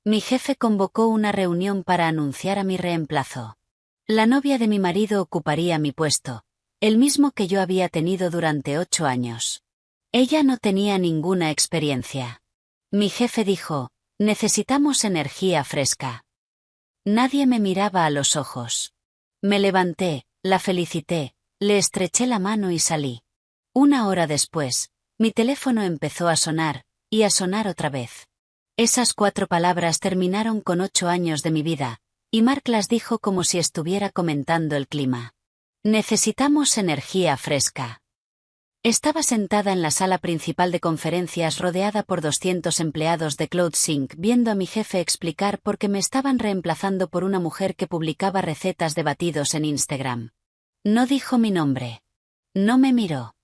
Mi jefe convocó una reunión para anunciar a mi reemplazo. La novia de mi marido ocuparía mi puesto, el mismo que yo había tenido durante 8 años. Ella no tenía ninguna experiencia. Mi jefe dijo, necesitamos energía fresca. Nadie me miraba a los ojos. Me levanté, la felicité, le estreché la mano y salí. 1 hora después, mi teléfono empezó a sonar, y a sonar otra vez. Esas 4 palabras terminaron con 8 años de mi vida, y Mark las dijo como si estuviera comentando el clima. Necesitamos energía fresca. Estaba sentada en la sala principal de conferencias rodeada por 200 empleados de CloudSync viendo a mi jefe explicar por qué me estaban reemplazando por una mujer que publicaba recetas de batidos en Instagram. No dijo mi nombre. No me miró.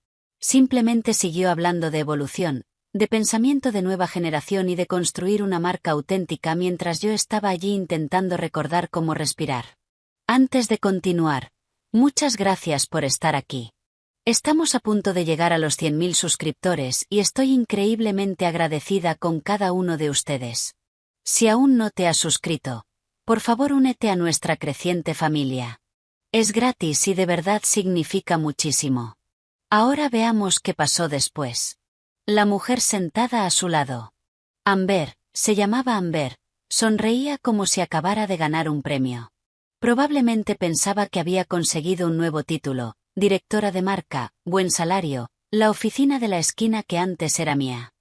Simplemente siguió hablando de evolución, de pensamiento de nueva generación y de construir una marca auténtica mientras yo estaba allí intentando recordar cómo respirar. Antes de continuar, muchas gracias por estar aquí. Estamos a punto de llegar a los 100.000 suscriptores y estoy increíblemente agradecida con cada uno de ustedes. Si aún no te has suscrito, por favor únete a nuestra creciente familia. Es gratis y de verdad significa muchísimo. Ahora veamos qué pasó después. La mujer sentada a su lado. Amber, se llamaba Amber, sonreía como si acabara de ganar un premio. Probablemente pensaba que había conseguido un nuevo título, directora de marca, buen salario, la oficina de la esquina que antes era mía.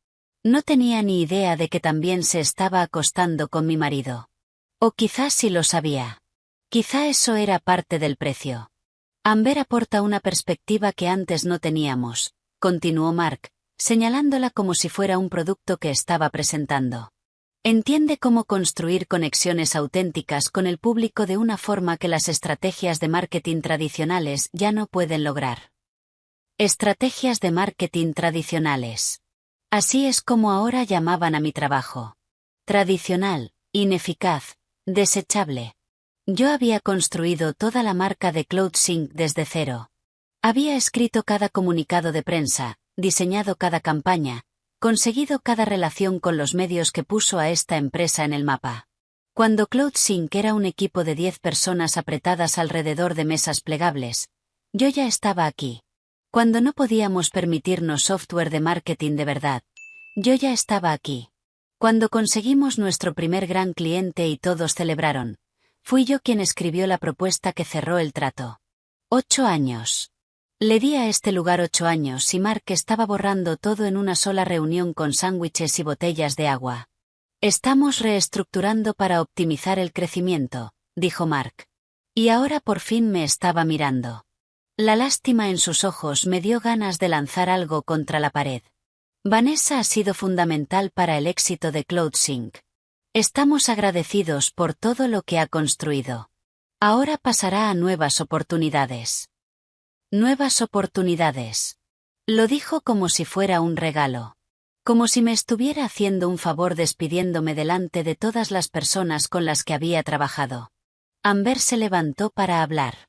No tenía ni idea de que también se estaba acostando con mi marido. O quizás sí lo sabía. Quizá eso era parte del precio. Amber aporta una perspectiva que antes no teníamos, continuó Mark, señalándola como si fuera un producto que estaba presentando. Entiende cómo construir conexiones auténticas con el público de una forma que las estrategias de marketing tradicionales ya no pueden lograr. Estrategias de marketing tradicionales. Así es como ahora llamaban a mi trabajo. Tradicional, ineficaz, desechable. Yo había construido toda la marca de CloudSync desde cero. Había escrito cada comunicado de prensa, diseñado cada campaña, conseguido cada relación con los medios que puso a esta empresa en el mapa. Cuando CloudSync era un equipo de 10 personas apretadas alrededor de mesas plegables, yo ya estaba aquí. Cuando no podíamos permitirnos software de marketing de verdad, yo ya estaba aquí. Cuando conseguimos nuestro primer gran cliente y todos celebraron, fui yo quien escribió la propuesta que cerró el trato. 8 años. Le di a este lugar 8 años y Mark estaba borrando todo en una sola reunión con sándwiches y botellas de agua. Estamos reestructurando para optimizar el crecimiento, dijo Mark. Y ahora por fin me estaba mirando. La lástima en sus ojos me dio ganas de lanzar algo contra la pared. Vanessa ha sido fundamental para el éxito de CloudSync. Estamos agradecidos por todo lo que ha construido. Ahora pasará a nuevas oportunidades. Nuevas oportunidades. Lo dijo como si fuera un regalo. Como si me estuviera haciendo un favor despidiéndome delante de todas las personas con las que había trabajado. Amber se levantó para hablar.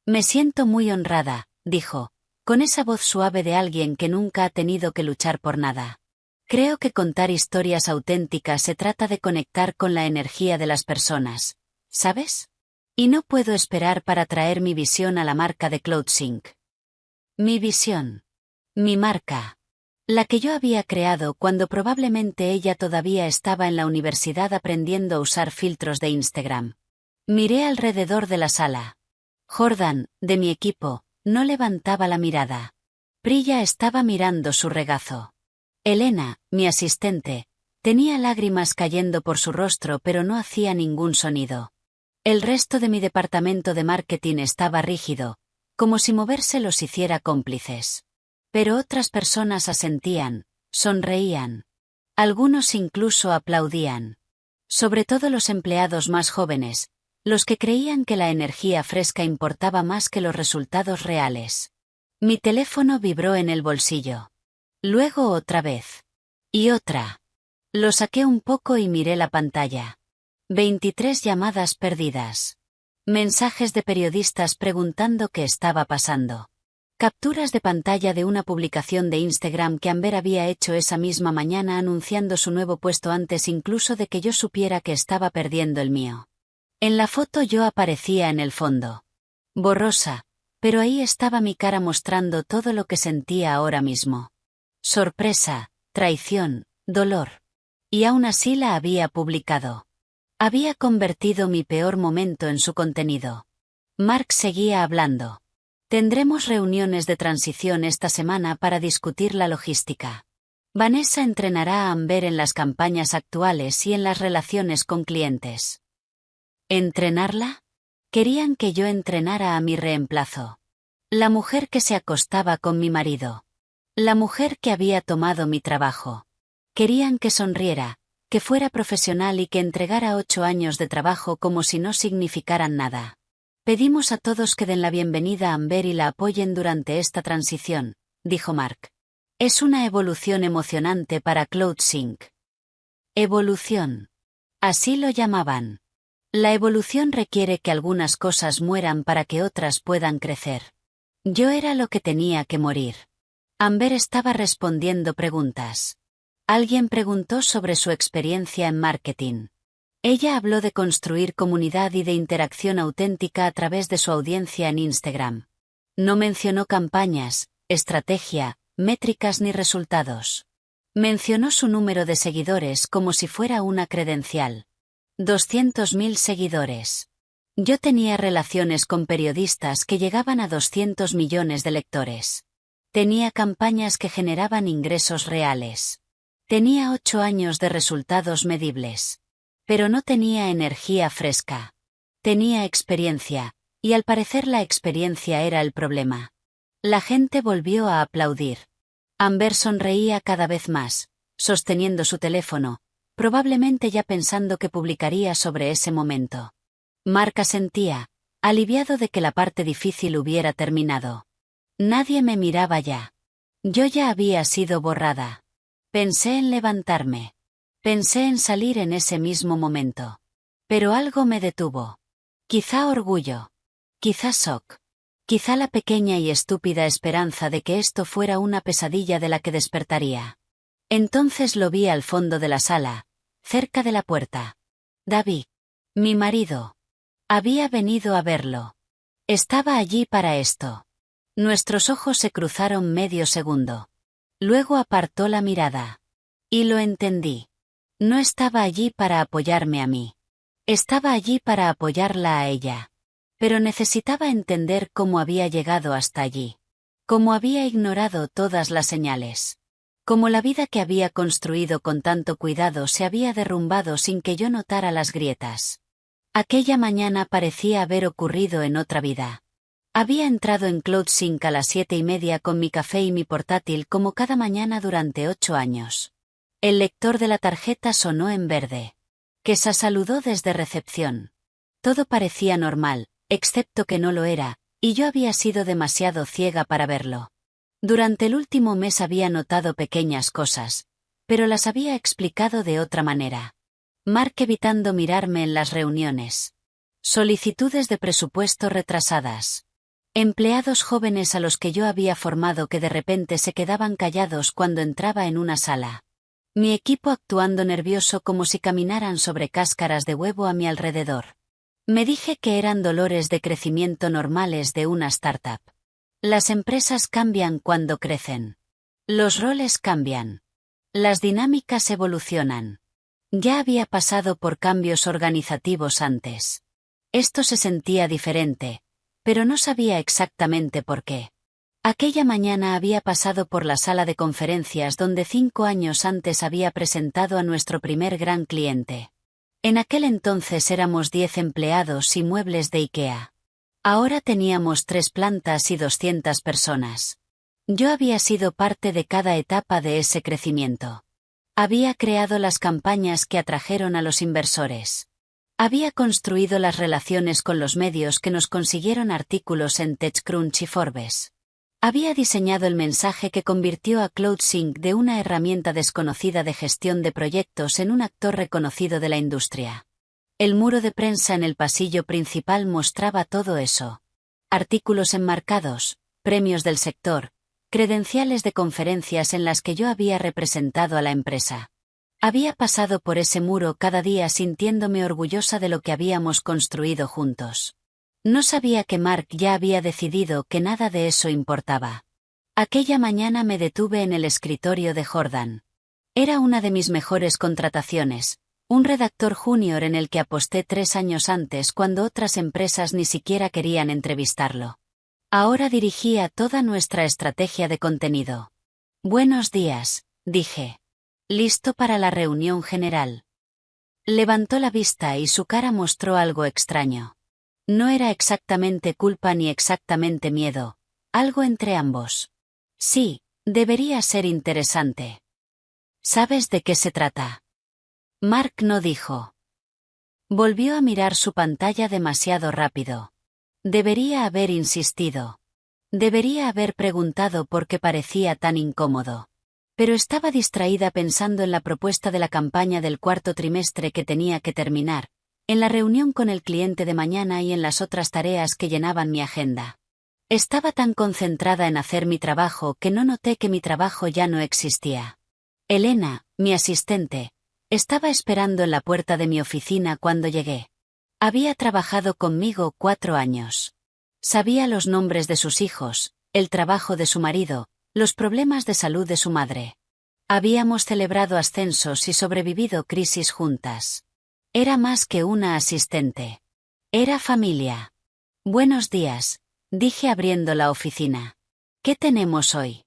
Me siento muy honrada, dijo, con esa voz suave de alguien que nunca ha tenido que luchar por nada. Creo que contar historias auténticas se trata de conectar con la energía de las personas, ¿sabes? Y no puedo esperar para traer mi visión a la marca de CloudSync. Mi visión. Mi marca. La que yo había creado cuando probablemente ella todavía estaba en la universidad aprendiendo a usar filtros de Instagram. Miré alrededor de la sala. Jordan, de mi equipo, no levantaba la mirada. Priya estaba mirando su regazo. Elena, mi asistente, tenía lágrimas cayendo por su rostro pero no hacía ningún sonido. El resto de mi departamento de marketing estaba rígido, como si moverse los hiciera cómplices. Pero otras personas asentían, sonreían. Algunos incluso aplaudían. Sobre todo los empleados más jóvenes, los que creían que la energía fresca importaba más que los resultados reales. Mi teléfono vibró en el bolsillo. Luego otra vez. Y otra. Lo saqué un poco y miré la pantalla. 23 llamadas perdidas. Mensajes de periodistas preguntando qué estaba pasando. Capturas de pantalla de una publicación de Instagram que Amber había hecho esa misma mañana anunciando su nuevo puesto antes incluso de que yo supiera que estaba perdiendo el mío. En la foto yo aparecía en el fondo. Borrosa, pero ahí estaba mi cara mostrando todo lo que sentía ahora mismo. Sorpresa, traición, dolor. Y aún así la había publicado. Había convertido mi peor momento en su contenido. Mark seguía hablando. Tendremos reuniones de transición esta semana para discutir la logística. Vanessa entrenará a Amber en las campañas actuales y en las relaciones con clientes. ¿Entrenarla? Querían que yo entrenara a mi reemplazo. La mujer que se acostaba con mi marido. La mujer que había tomado mi trabajo. Querían que sonriera, que fuera profesional y que entregara 8 años de trabajo como si no significaran nada. Pedimos a todos que den la bienvenida a Amber y la apoyen durante esta transición, dijo Mark. Es una evolución emocionante para CloudSync. Evolución. Así lo llamaban. La evolución requiere que algunas cosas mueran para que otras puedan crecer. Yo era lo que tenía que morir. Amber estaba respondiendo preguntas. Alguien preguntó sobre su experiencia en marketing. Ella habló de construir comunidad y de interacción auténtica a través de su audiencia en Instagram. No mencionó campañas, estrategia, métricas ni resultados. Mencionó su número de seguidores como si fuera una credencial. 200.000 seguidores. Yo tenía relaciones con periodistas que llegaban a 200 millones de lectores. Tenía campañas que generaban ingresos reales. Tenía 8 años de resultados medibles. Pero no tenía energía fresca. Tenía experiencia, y al parecer la experiencia era el problema. La gente volvió a aplaudir. Amber sonreía cada vez más, sosteniendo su teléfono, probablemente ya pensando que publicaría sobre ese momento. Mark asentía, aliviado de que la parte difícil hubiera terminado. Nadie me miraba ya. Yo ya había sido borrada. Pensé en levantarme. Pensé en salir en ese mismo momento. Pero algo me detuvo. Quizá orgullo. Quizá shock. Quizá la pequeña y estúpida esperanza de que esto fuera una pesadilla de la que despertaría. Entonces lo vi al fondo de la sala, cerca de la puerta. David, mi marido. Había venido a verlo. Estaba allí para esto. Nuestros ojos se cruzaron medio segundo. Luego apartó la mirada. Y lo entendí. No estaba allí para apoyarme a mí. Estaba allí para apoyarla a ella. Pero necesitaba entender cómo había llegado hasta allí. Cómo había ignorado todas las señales. Cómo la vida que había construido con tanto cuidado se había derrumbado sin que yo notara las grietas. Aquella mañana parecía haber ocurrido en otra vida. Había entrado en CloudSync a las 7:30 con mi café y mi portátil como cada mañana durante 8 años. El lector de la tarjeta sonó en verde. Kesa saludó desde recepción. Todo parecía normal, excepto que no lo era, y yo había sido demasiado ciega para verlo. Durante el último mes había notado pequeñas cosas, pero las había explicado de otra manera. Mark evitando mirarme en las reuniones. Solicitudes de presupuesto retrasadas. Empleados jóvenes a los que yo había formado que de repente se quedaban callados cuando entraba en una sala. Mi equipo actuando nervioso como si caminaran sobre cáscaras de huevo a mi alrededor. Me dije que eran dolores de crecimiento normales de una startup. Las empresas cambian cuando crecen. Los roles cambian. Las dinámicas evolucionan. Ya había pasado por cambios organizativos antes. Esto se sentía diferente, pero no sabía exactamente por qué. Aquella mañana había pasado por la sala de conferencias donde 5 años antes había presentado a nuestro primer gran cliente. En aquel entonces éramos 10 empleados y muebles de IKEA. Ahora teníamos 3 plantas y 200 personas. Yo había sido parte de cada etapa de ese crecimiento. Había creado las campañas que atrajeron a los inversores. Había construido las relaciones con los medios que nos consiguieron artículos en TechCrunch y Forbes. Había diseñado el mensaje que convirtió a CloudSync de una herramienta desconocida de gestión de proyectos en un actor reconocido de la industria. El muro de prensa en el pasillo principal mostraba todo eso. Artículos enmarcados, premios del sector, credenciales de conferencias en las que yo había representado a la empresa. Había pasado por ese muro cada día sintiéndome orgullosa de lo que habíamos construido juntos. No sabía que Mark ya había decidido que nada de eso importaba. Aquella mañana me detuve en el escritorio de Jordan. Era una de mis mejores contrataciones, un redactor junior en el que aposté 3 años antes cuando otras empresas ni siquiera querían entrevistarlo. Ahora dirigía toda nuestra estrategia de contenido. Buenos días, dije. ¿Listo para la reunión general? Levantó la vista y su cara mostró algo extraño. No era exactamente culpa ni exactamente miedo, algo entre ambos. Sí, debería ser interesante. ¿Sabes de qué se trata? Mark no dijo. Volvió a mirar su pantalla demasiado rápido. Debería haber insistido. Debería haber preguntado por qué parecía tan incómodo. Pero estaba distraída pensando en la propuesta de la campaña del 4º trimestre que tenía que terminar, en la reunión con el cliente de mañana y en las otras tareas que llenaban mi agenda. Estaba tan concentrada en hacer mi trabajo que no noté que mi trabajo ya no existía. Elena, mi asistente, estaba esperando en la puerta de mi oficina cuando llegué. Había trabajado conmigo 4 años. Sabía los nombres de sus hijos, el trabajo de su marido, los problemas de salud de su madre. Habíamos celebrado ascensos y sobrevivido crisis juntas. Era más que una asistente. Era familia. Buenos días, dije abriendo la oficina. ¿Qué tenemos hoy?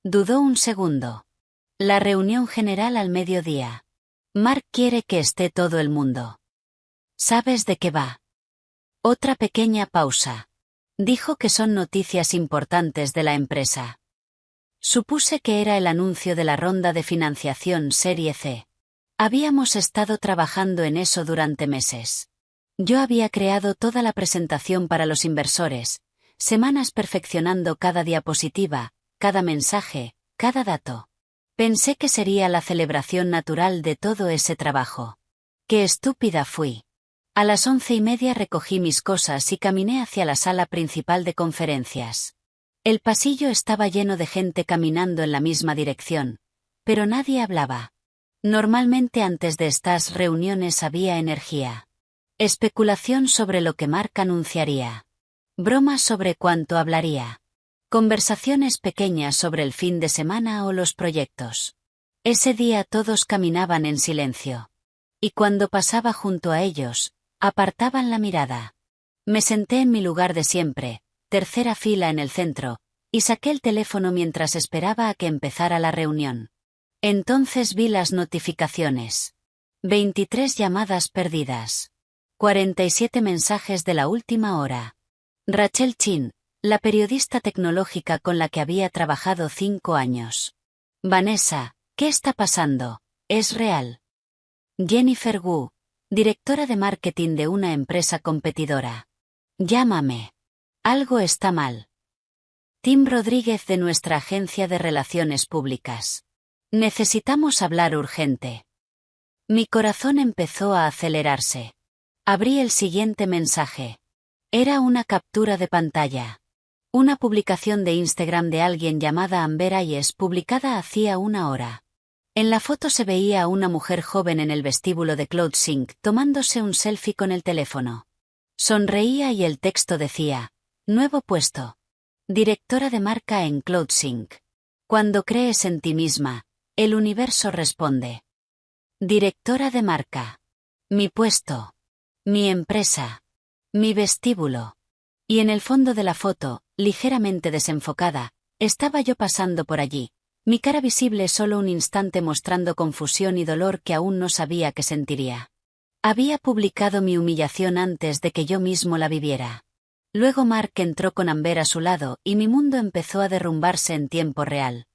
Dudó un segundo. La reunión general al mediodía. Mark quiere que esté todo el mundo. ¿Sabes de qué va? Otra pequeña pausa. Dijo que son noticias importantes de la empresa. Supuse que era el anuncio de la ronda de financiación Serie C. Habíamos estado trabajando en eso durante meses. Yo había creado toda la presentación para los inversores, semanas perfeccionando cada diapositiva, cada mensaje, cada dato. Pensé que sería la celebración natural de todo ese trabajo. ¡Qué estúpida fui! A las 11:30 recogí mis cosas y caminé hacia la sala principal de conferencias. El pasillo estaba lleno de gente caminando en la misma dirección, pero nadie hablaba. Normalmente antes de estas reuniones había energía. Especulación sobre lo que Mark anunciaría. Bromas sobre cuánto hablaría. Conversaciones pequeñas sobre el fin de semana o los proyectos. Ese día todos caminaban en silencio. Y cuando pasaba junto a ellos, apartaban la mirada. Me senté en mi lugar de siempre, tercera fila en el centro, y saqué el teléfono mientras esperaba a que empezara la reunión. Entonces vi las notificaciones. 23 llamadas perdidas. 47 mensajes de la última hora. Rachel Chin, la periodista tecnológica con la que había trabajado 5 años. Vanessa, ¿qué está pasando? ¿Es real? Jennifer Wu, directora de marketing de una empresa competidora. Llámame. Algo está mal. Tim Rodríguez de nuestra agencia de relaciones públicas. Necesitamos hablar urgente. Mi corazón empezó a acelerarse. Abrí el siguiente mensaje. Era una captura de pantalla. Una publicación de Instagram de alguien llamada Amber Ayes publicada hacía 1 hora. En la foto se veía a una mujer joven en el vestíbulo de CloudSync tomándose un selfie con el teléfono. Sonreía y el texto decía, nuevo puesto. Directora de marca en CloudSync. Cuando crees en ti misma, el universo responde. Directora de marca. Mi puesto. Mi empresa. Mi vestíbulo. Y en el fondo de la foto, ligeramente desenfocada, estaba yo pasando por allí, mi cara visible solo un instante mostrando confusión y dolor que aún no sabía que sentiría. Había publicado mi humillación antes de que yo mismo la viviera. Luego Mark entró con Amber a su lado y mi mundo empezó a derrumbarse en tiempo real.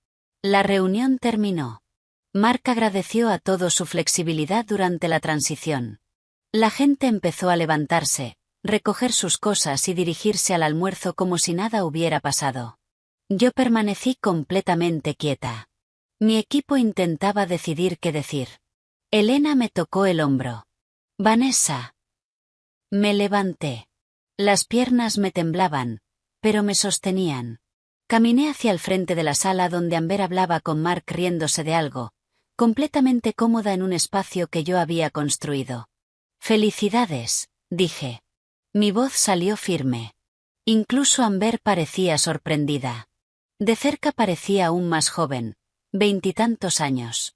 La reunión terminó. Mark agradeció a todos su flexibilidad durante la transición. La gente empezó a levantarse, recoger sus cosas y dirigirse al almuerzo como si nada hubiera pasado. Yo permanecí completamente quieta. Mi equipo intentaba decidir qué decir. Elena me tocó el hombro. Vanessa. Me levanté. Las piernas me temblaban, pero me sostenían. Caminé hacia el frente de la sala donde Amber hablaba con Mark riéndose de algo, completamente cómoda en un espacio que yo había construido. «Felicidades», dije. Mi voz salió firme. Incluso Amber parecía sorprendida. De cerca parecía aún más joven, 20 y tantos años.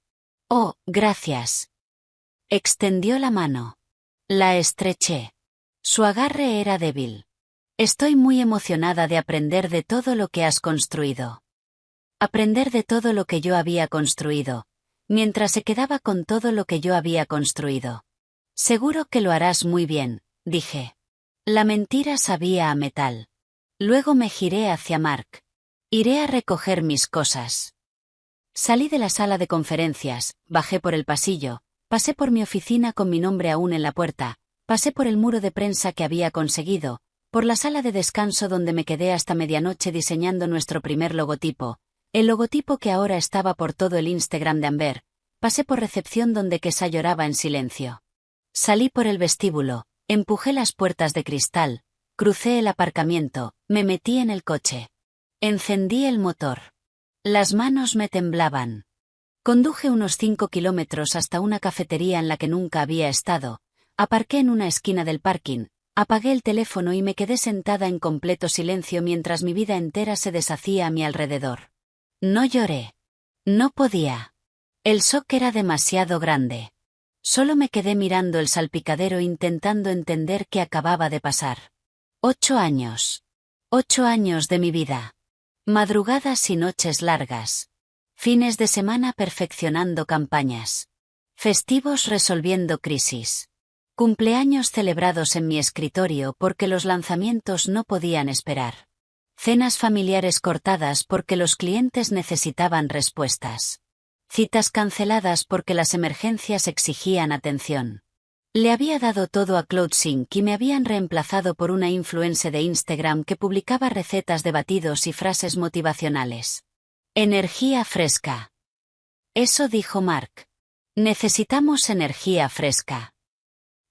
«Oh, gracias». Extendió la mano. La estreché. Su agarre era débil. «Estoy muy emocionada de aprender de todo lo que has construido». Aprender de todo lo que yo había construido, mientras se quedaba con todo lo que yo había construido. «Seguro que lo harás muy bien», dije. La mentira sabía a metal. Luego me giré hacia Mark. «Iré a recoger mis cosas». Salí de la sala de conferencias, bajé por el pasillo, pasé por mi oficina con mi nombre aún en la puerta, pasé por el muro de prensa que había conseguido, por la sala de descanso donde me quedé hasta medianoche diseñando nuestro primer logotipo, el logotipo que ahora estaba por todo el Instagram de Amber, pasé por recepción donde Kesha lloraba en silencio. Salí por el vestíbulo, empujé las puertas de cristal, crucé el aparcamiento, me metí en el coche. Encendí el motor. Las manos me temblaban. Conduje unos 5 kilómetros hasta una cafetería en la que nunca había estado, aparqué en una esquina del parking, apagué el teléfono y me quedé sentada en completo silencio mientras mi vida entera se deshacía a mi alrededor. No lloré. No podía. El shock era demasiado grande. Solo me quedé mirando el salpicadero intentando entender qué acababa de pasar. 8 años. 8 años de mi vida. Madrugadas y noches largas. Fines de semana perfeccionando campañas. Festivos resolviendo crisis. Cumpleaños celebrados en mi escritorio porque los lanzamientos no podían esperar. Cenas familiares cortadas porque los clientes necesitaban respuestas. Citas canceladas porque las emergencias exigían atención. Le había dado todo a CloudSync y me habían reemplazado por una influencer de Instagram que publicaba recetas de batidos y frases motivacionales. Energía fresca. Eso dijo Mark. Necesitamos energía fresca.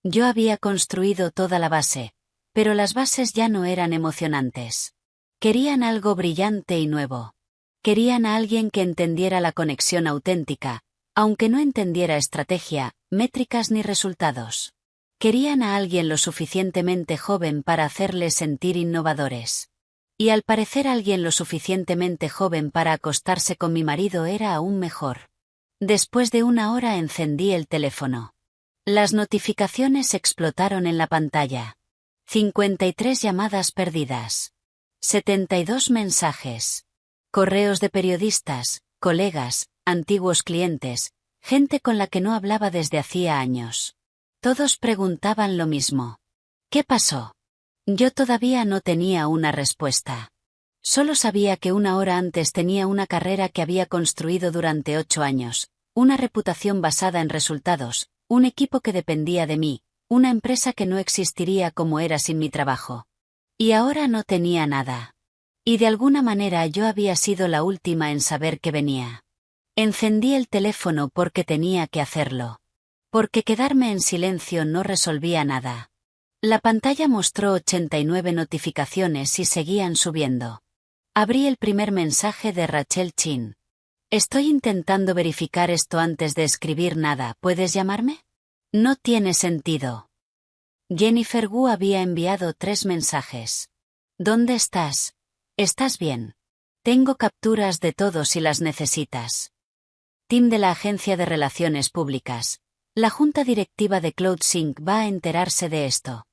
Yo había construido toda la base, pero las bases ya no eran emocionantes. Querían algo brillante y nuevo. Querían a alguien que entendiera la conexión auténtica, aunque no entendiera estrategia, métricas ni resultados. Querían a alguien lo suficientemente joven para hacerles sentir innovadores. Y al parecer alguien lo suficientemente joven para acostarse con mi marido era aún mejor. Después de 1 hora encendí el teléfono. Las notificaciones explotaron en la pantalla. 53 llamadas perdidas. 72 mensajes. Correos de periodistas, colegas, antiguos clientes, gente con la que no hablaba desde hacía años. Todos preguntaban lo mismo. ¿Qué pasó? Yo todavía no tenía una respuesta. Solo sabía que 1 hora antes tenía una carrera que había construido durante 8 años, una reputación basada en resultados, un equipo que dependía de mí, una empresa que no existiría como era sin mi trabajo. Y ahora no tenía nada. Y de alguna manera yo había sido la última en saber que venía. Encendí el teléfono porque tenía que hacerlo. Porque quedarme en silencio no resolvía nada. La pantalla mostró 89 notificaciones y seguían subiendo. Abrí el primer mensaje de Rachel Chin. Estoy intentando verificar esto antes de escribir nada, ¿puedes llamarme? No tiene sentido. Jennifer Wu había enviado 3 mensajes. ¿Dónde estás? ¿Estás bien? Tengo capturas de todo si las necesitas. Tim de la Agencia de Relaciones Públicas. La junta directiva de CloudSync va a enterarse de esto.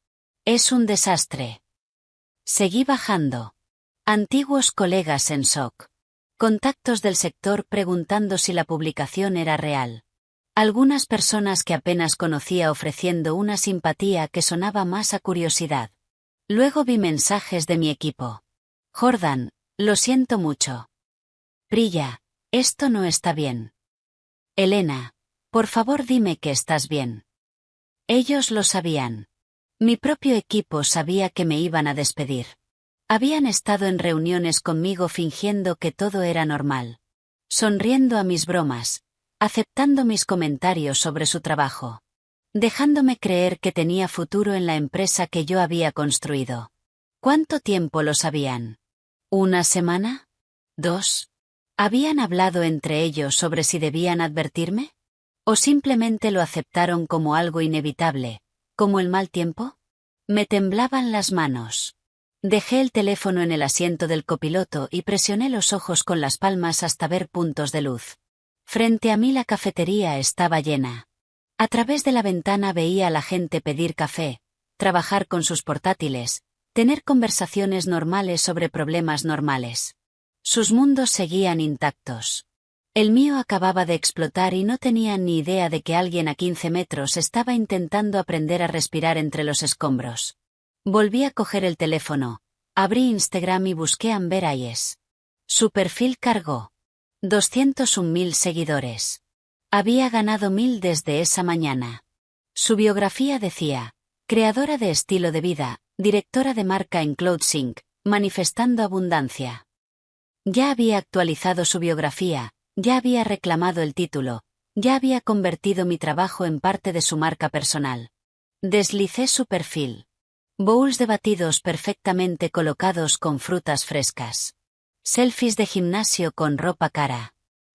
Es un desastre. Seguí bajando. Antiguos colegas en SOC. Contactos del sector preguntando si la publicación era real. Algunas personas que apenas conocía ofreciendo una simpatía que sonaba más a curiosidad. Luego vi mensajes de mi equipo. Jordan, lo siento mucho. Priya, esto no está bien. Elena, por favor dime que estás bien. Ellos lo sabían. Mi propio equipo sabía que me iban a despedir. Habían estado en reuniones conmigo fingiendo que todo era normal. Sonriendo a mis bromas, aceptando mis comentarios sobre su trabajo. Dejándome creer que tenía futuro en la empresa que yo había construido. ¿Cuánto tiempo lo sabían? ¿Una semana? ¿2? ¿Habían hablado entre ellos sobre si debían advertirme? ¿O simplemente lo aceptaron como algo inevitable, como el mal tiempo? Me temblaban las manos. Dejé el teléfono en el asiento del copiloto y presioné los ojos con las palmas hasta ver puntos de luz. Frente a mí la cafetería estaba llena. A través de la ventana veía a la gente pedir café, trabajar con sus portátiles, tener conversaciones normales sobre problemas normales. Sus mundos seguían intactos. El mío acababa de explotar y no tenía ni idea de que alguien a 15 metros estaba intentando aprender a respirar entre los escombros. Volví a coger el teléfono, abrí Instagram y busqué a Amber Ayes. Su perfil cargó. 201.000 seguidores. Había ganado 1.000 desde esa mañana. Su biografía decía, creadora de estilo de vida, directora de marca en CloudSync, manifestando abundancia. Ya había actualizado su biografía, ya había reclamado el título, ya había convertido mi trabajo en parte de su marca personal. Deslicé su perfil. Bowls de batidos perfectamente colocados con frutas frescas. Selfies de gimnasio con ropa cara.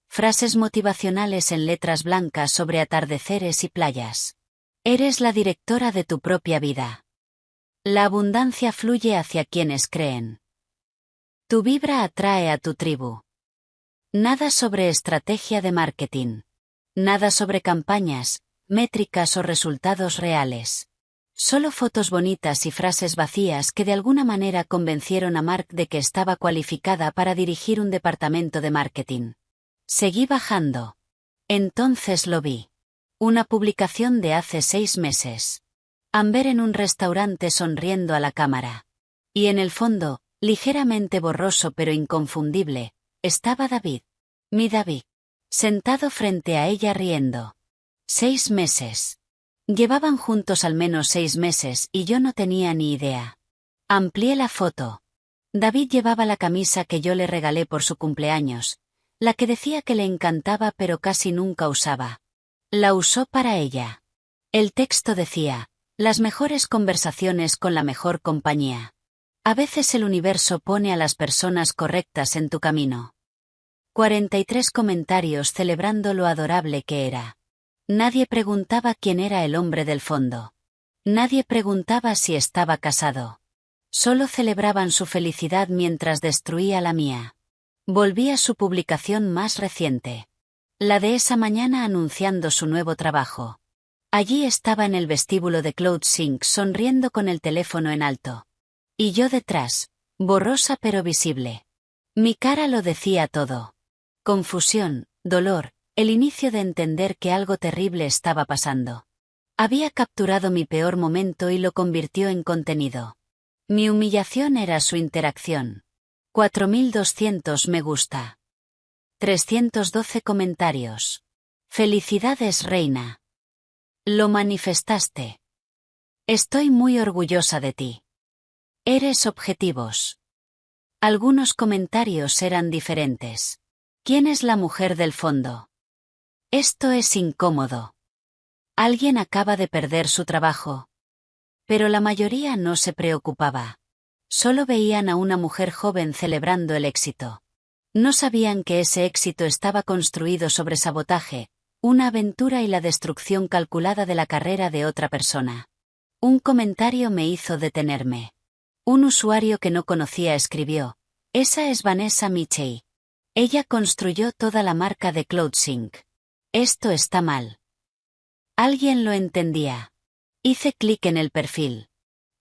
Frases motivacionales en letras blancas sobre atardeceres y playas. Eres la directora de tu propia vida. La abundancia fluye hacia quienes creen. Tu vibra atrae a tu tribu. Nada sobre estrategia de marketing. Nada sobre campañas, métricas o resultados reales. Solo fotos bonitas y frases vacías que de alguna manera convencieron a Mark de que estaba cualificada para dirigir un departamento de marketing. Seguí bajando. Entonces lo vi. Una publicación de hace 6 meses. Amber en un restaurante sonriendo a la cámara. Y en el fondo, ligeramente borroso pero inconfundible, estaba David. Mi David. Sentado frente a ella riendo. 6 meses. Llevaban juntos al menos 6 meses y yo no tenía ni idea. Amplié la foto. David llevaba la camisa que yo le regalé por su cumpleaños, la que decía que le encantaba pero casi nunca usaba. La usó para ella. El texto decía, las mejores conversaciones con la mejor compañía. A veces el universo pone a las personas correctas en tu camino. 43 comentarios celebrando lo adorable que era. Nadie preguntaba quién era el hombre del fondo. Nadie preguntaba si estaba casado. Solo celebraban su felicidad mientras destruía la mía. Volví a su publicación más reciente. La de esa mañana anunciando su nuevo trabajo. Allí estaba en el vestíbulo de CloudSync sonriendo con el teléfono en alto. Y yo detrás, borrosa pero visible. Mi cara lo decía todo. Confusión, dolor, el inicio de entender que algo terrible estaba pasando. Había capturado mi peor momento y lo convirtió en contenido. Mi humillación era su interacción. 4.200 me gusta. 312 comentarios. Felicidades, reina. Lo manifestaste. Estoy muy orgullosa de ti. Eres objetivos. Algunos comentarios eran diferentes. ¿Quién es la mujer del fondo? Esto es incómodo. Alguien acaba de perder su trabajo. Pero la mayoría no se preocupaba. Solo veían a una mujer joven celebrando el éxito. No sabían que ese éxito estaba construido sobre sabotaje, una aventura y la destrucción calculada de la carrera de otra persona. Un comentario me hizo detenerme. Un usuario que no conocía escribió, esa es Vanessa Michei. Ella construyó toda la marca de CloudSync. Esto está mal. Alguien lo entendía. Hice clic en el perfil.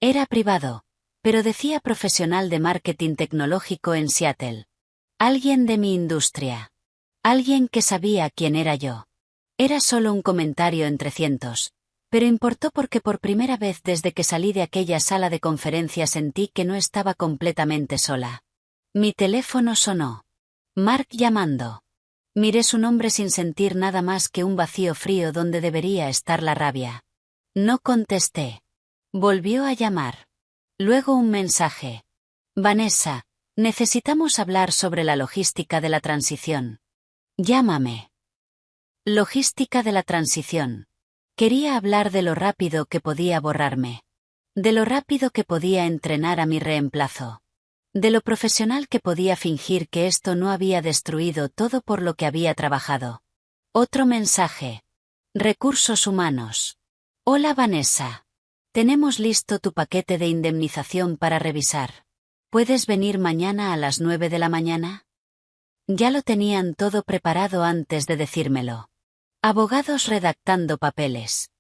Era privado, pero decía profesional de marketing tecnológico en Seattle. Alguien de mi industria. Alguien que sabía quién era yo. Era solo un comentario entre cientos, pero importó porque por primera vez desde que salí de aquella sala de conferencias sentí que no estaba completamente sola. Mi teléfono sonó. Mark llamando. Miré su nombre sin sentir nada más que un vacío frío donde debería estar la rabia. No contesté. Volvió a llamar. Luego un mensaje. Vanessa, necesitamos hablar sobre la logística de la transición. Llámame. Logística de la transición. Quería hablar de lo rápido que podía borrarme. De lo rápido que podía entrenar a mi reemplazo. De lo profesional que podía fingir que esto no había destruido todo por lo que había trabajado. Otro mensaje. Recursos humanos. Hola Vanessa. Tenemos listo tu paquete de indemnización para revisar. ¿Puedes venir mañana a las 9 de la mañana? Ya lo tenían todo preparado antes de decírmelo. Abogados redactando papeles.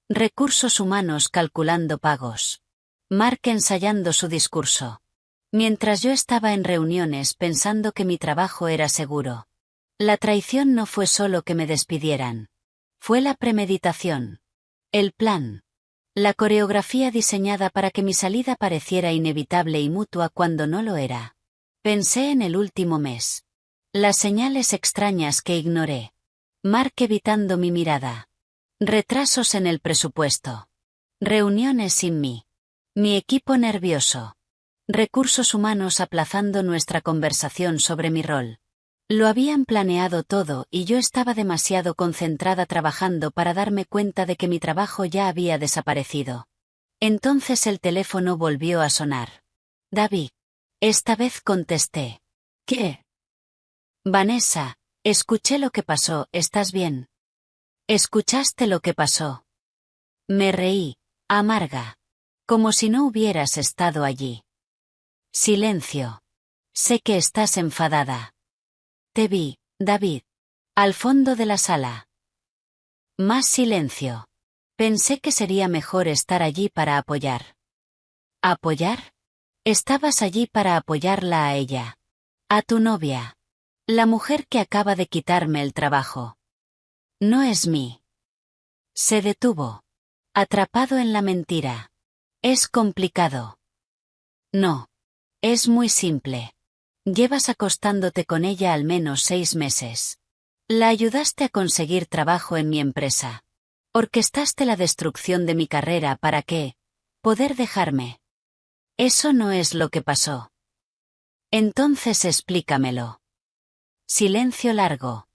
Recursos humanos calculando pagos. Mark ensayando su discurso. Mientras yo estaba en reuniones pensando que mi trabajo era seguro. La traición no fue solo que me despidieran. Fue la premeditación. El plan. La coreografía diseñada para que mi salida pareciera inevitable y mutua cuando no lo era. Pensé en el último mes. Las señales extrañas que ignoré. Mark evitando mi mirada. Retrasos en el presupuesto. Reuniones sin mí. Mi equipo nervioso. Recursos humanos aplazando nuestra conversación sobre mi rol. Lo habían planeado todo y yo estaba demasiado concentrada trabajando para darme cuenta de que mi trabajo ya había desaparecido. Entonces el teléfono volvió a sonar. David. Esta vez contesté. ¿Qué? Vanessa, escuché lo que pasó, ¿estás bien? ¿Escuchaste lo que pasó? Me reí, amarga. Como si no hubieras estado allí. Silencio. Sé que estás enfadada. Te vi, David. Al fondo de la sala. Más silencio. Pensé que sería mejor estar allí para apoyar. ¿Apoyar? Estabas allí para apoyarla a ella. A tu novia. La mujer que acaba de quitarme el trabajo. No es mí. Se detuvo. Atrapado en la mentira. Es complicado. No. Es muy simple. Llevas acostándote con ella al menos 6 meses. La ayudaste a conseguir trabajo en mi empresa. Orquestaste la destrucción de mi carrera para qué, poder dejarme. Eso no es lo que pasó. Entonces explícamelo. Silencio largo.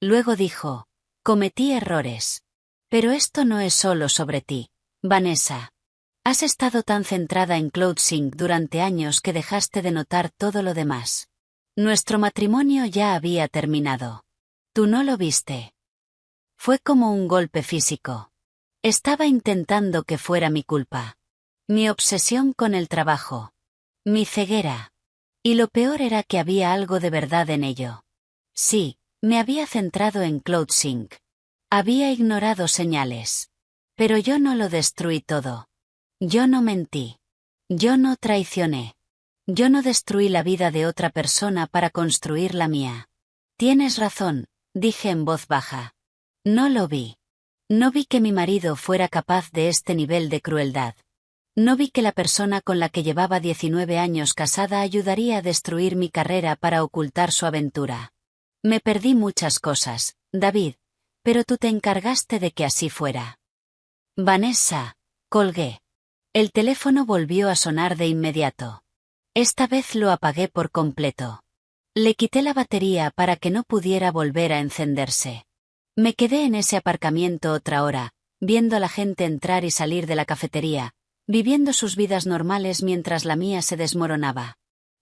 Luego dijo, cometí errores. Pero esto no es solo sobre ti, Vanessa. Has estado tan centrada en CloudSync durante años que dejaste de notar todo lo demás. Nuestro matrimonio ya había terminado. Tú no lo viste. Fue como un golpe físico. Estaba intentando que fuera mi culpa. Mi obsesión con el trabajo. Mi ceguera. Y lo peor era que había algo de verdad en ello. Sí, me había centrado en CloudSync. Había ignorado señales. Pero yo no lo destruí todo. Yo no mentí. Yo no traicioné. Yo no destruí la vida de otra persona para construir la mía. Tienes razón, dije en voz baja. No lo vi. No vi que mi marido fuera capaz de este nivel de crueldad. No vi que la persona con la que llevaba 19 años casada ayudaría a destruir mi carrera para ocultar su aventura. Me perdí muchas cosas, David, pero tú te encargaste de que así fuera. Vanessa, colgué. El teléfono volvió a sonar de inmediato. Esta vez lo apagué por completo. Le quité la batería para que no pudiera volver a encenderse. Me quedé en ese aparcamiento otra hora, viendo a la gente entrar y salir de la cafetería, viviendo sus vidas normales mientras la mía se desmoronaba.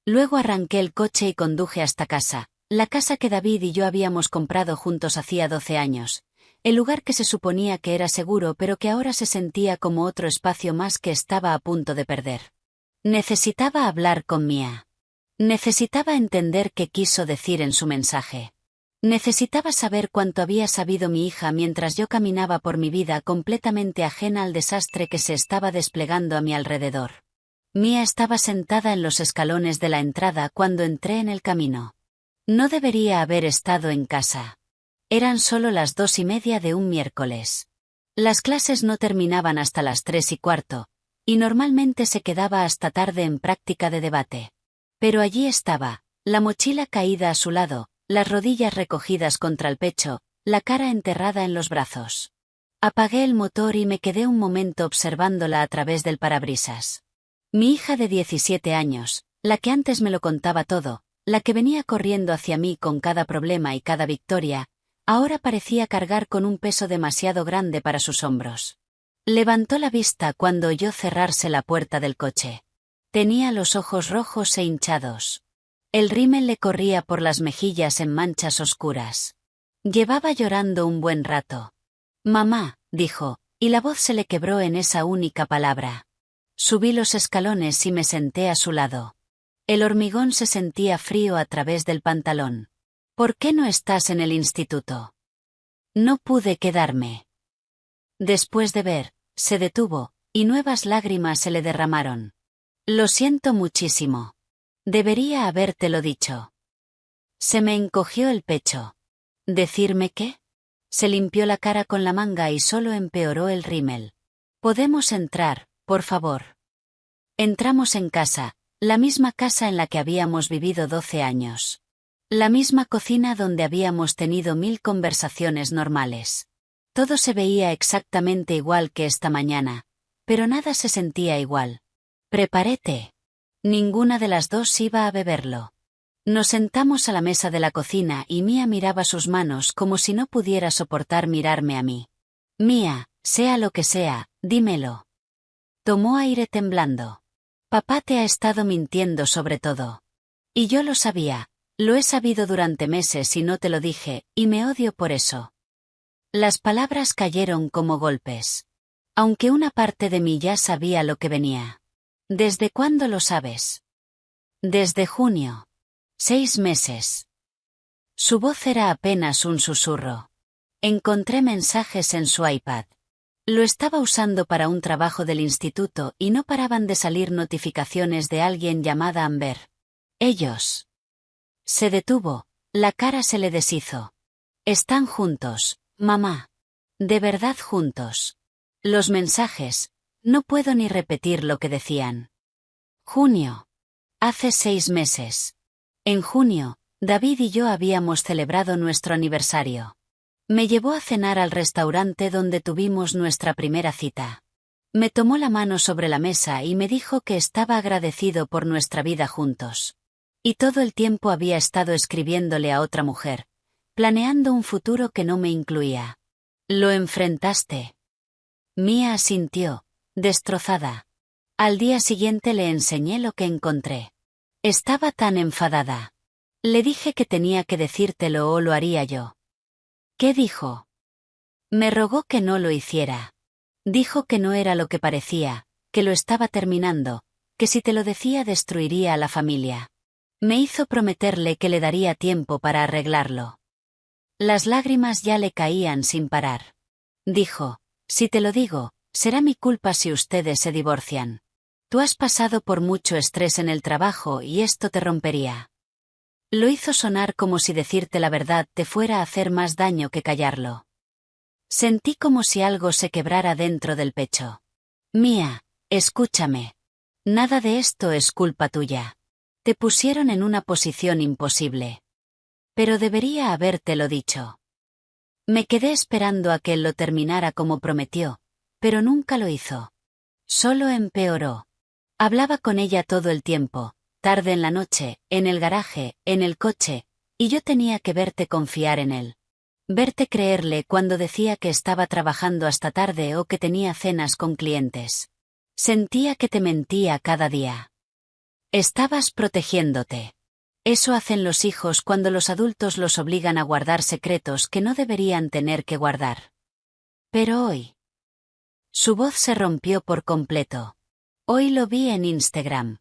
Luego arranqué el coche y conduje hasta casa, la casa que David y yo habíamos comprado juntos hacía 12 años. El lugar que se suponía que era seguro pero que ahora se sentía como otro espacio más que estaba a punto de perder. Necesitaba hablar con Mia. Necesitaba entender qué quiso decir en su mensaje. Necesitaba saber cuánto había sabido mi hija mientras yo caminaba por mi vida completamente ajena al desastre que se estaba desplegando a mi alrededor. Mia estaba sentada en los escalones de la entrada cuando entré en el camino. No debería haber estado en casa. Eran solo las 2:30 de un miércoles. Las clases no terminaban hasta las 3:15, y normalmente se quedaba hasta tarde en práctica de debate. Pero allí estaba, la mochila caída a su lado, las rodillas recogidas contra el pecho, la cara enterrada en los brazos. Apagué el motor y me quedé un momento observándola a través del parabrisas. Mi hija de 17 años, la que antes me lo contaba todo, la que venía corriendo hacia mí con cada problema y cada victoria, ahora parecía cargar con un peso demasiado grande para sus hombros. Levantó la vista cuando oyó cerrarse la puerta del coche. Tenía los ojos rojos e hinchados. El rímel le corría por las mejillas en manchas oscuras. Llevaba llorando un buen rato. «Mamá», dijo, y la voz se le quebró en esa única palabra. Subí los escalones y me senté a su lado. El hormigón se sentía frío a través del pantalón. «¿Por qué no estás en el instituto?» No pude quedarme. Después de ver, se detuvo, y nuevas lágrimas se le derramaron. «Lo siento muchísimo. Debería habértelo dicho». Se me encogió el pecho. ¿Decirme qué? Se limpió la cara con la manga y solo empeoró el rímel. «¿Podemos entrar, por favor?» Entramos en casa, la misma casa en la que habíamos vivido 12 años. La misma cocina donde habíamos tenido 1000 conversaciones normales. Todo se veía exactamente igual que esta mañana, pero nada se sentía igual. Preparé té. Ninguna de las dos iba a beberlo. Nos sentamos a la mesa de la cocina y Mía miraba sus manos como si no pudiera soportar mirarme a mí. «Mía, sea lo que sea, dímelo». Tomó aire temblando. «Papá te ha estado mintiendo sobre todo. Y yo lo sabía, lo he sabido durante meses y no te lo dije, y me odio por eso». Las palabras cayeron como golpes. Aunque una parte de mí ya sabía lo que venía. «¿Desde cuándo lo sabes?» «Desde junio. 6 meses». Su voz era apenas un susurro. Encontré mensajes en su iPad. Lo estaba usando para un trabajo del instituto y no paraban de salir notificaciones de alguien llamada Amber. Ellos. Se detuvo, la cara se le deshizo. «Están juntos, mamá. De verdad juntos». Los mensajes, no puedo ni repetir lo que decían. Junio. Hace 6 meses. En junio, David y yo habíamos celebrado nuestro aniversario. Me llevó a cenar al restaurante donde tuvimos nuestra primera cita. Me tomó la mano sobre la mesa y me dijo que estaba agradecido por nuestra vida juntos. Y todo el tiempo había estado escribiéndole a otra mujer, planeando un futuro que no me incluía. «¿Lo enfrentaste?» Mía asintió, destrozada. Al día siguiente le enseñé lo que encontré. Estaba tan enfadada. Le dije que tenía que decírtelo o lo haría yo. ¿Qué dijo? Me rogó que no lo hiciera. Dijo que no era lo que parecía, que lo estaba terminando, que si te lo decía destruiría a la familia. Me hizo prometerle que le daría tiempo para arreglarlo. Las lágrimas ya le caían sin parar. Dijo, «Si te lo digo, será mi culpa si ustedes se divorcian. Tú has pasado por mucho estrés en el trabajo y esto te rompería». Lo hizo sonar como si decirte la verdad te fuera a hacer más daño que callarlo. Sentí como si algo se quebrara dentro del pecho. «Mía, escúchame. Nada de esto es culpa tuya. Te pusieron en una posición imposible. Pero debería habértelo dicho». Me quedé esperando a que él lo terminara como prometió, pero nunca lo hizo. Solo empeoró. Hablaba con ella todo el tiempo, tarde en la noche, en el garaje, en el coche, y yo tenía que verte confiar en él. Verte creerle cuando decía que estaba trabajando hasta tarde o que tenía cenas con clientes. Sentía que te mentía cada día. Estabas protegiéndote. Eso hacen los hijos cuando los adultos los obligan a guardar secretos que no deberían tener que guardar. Pero hoy. Su voz se rompió por completo. Hoy lo vi en Instagram.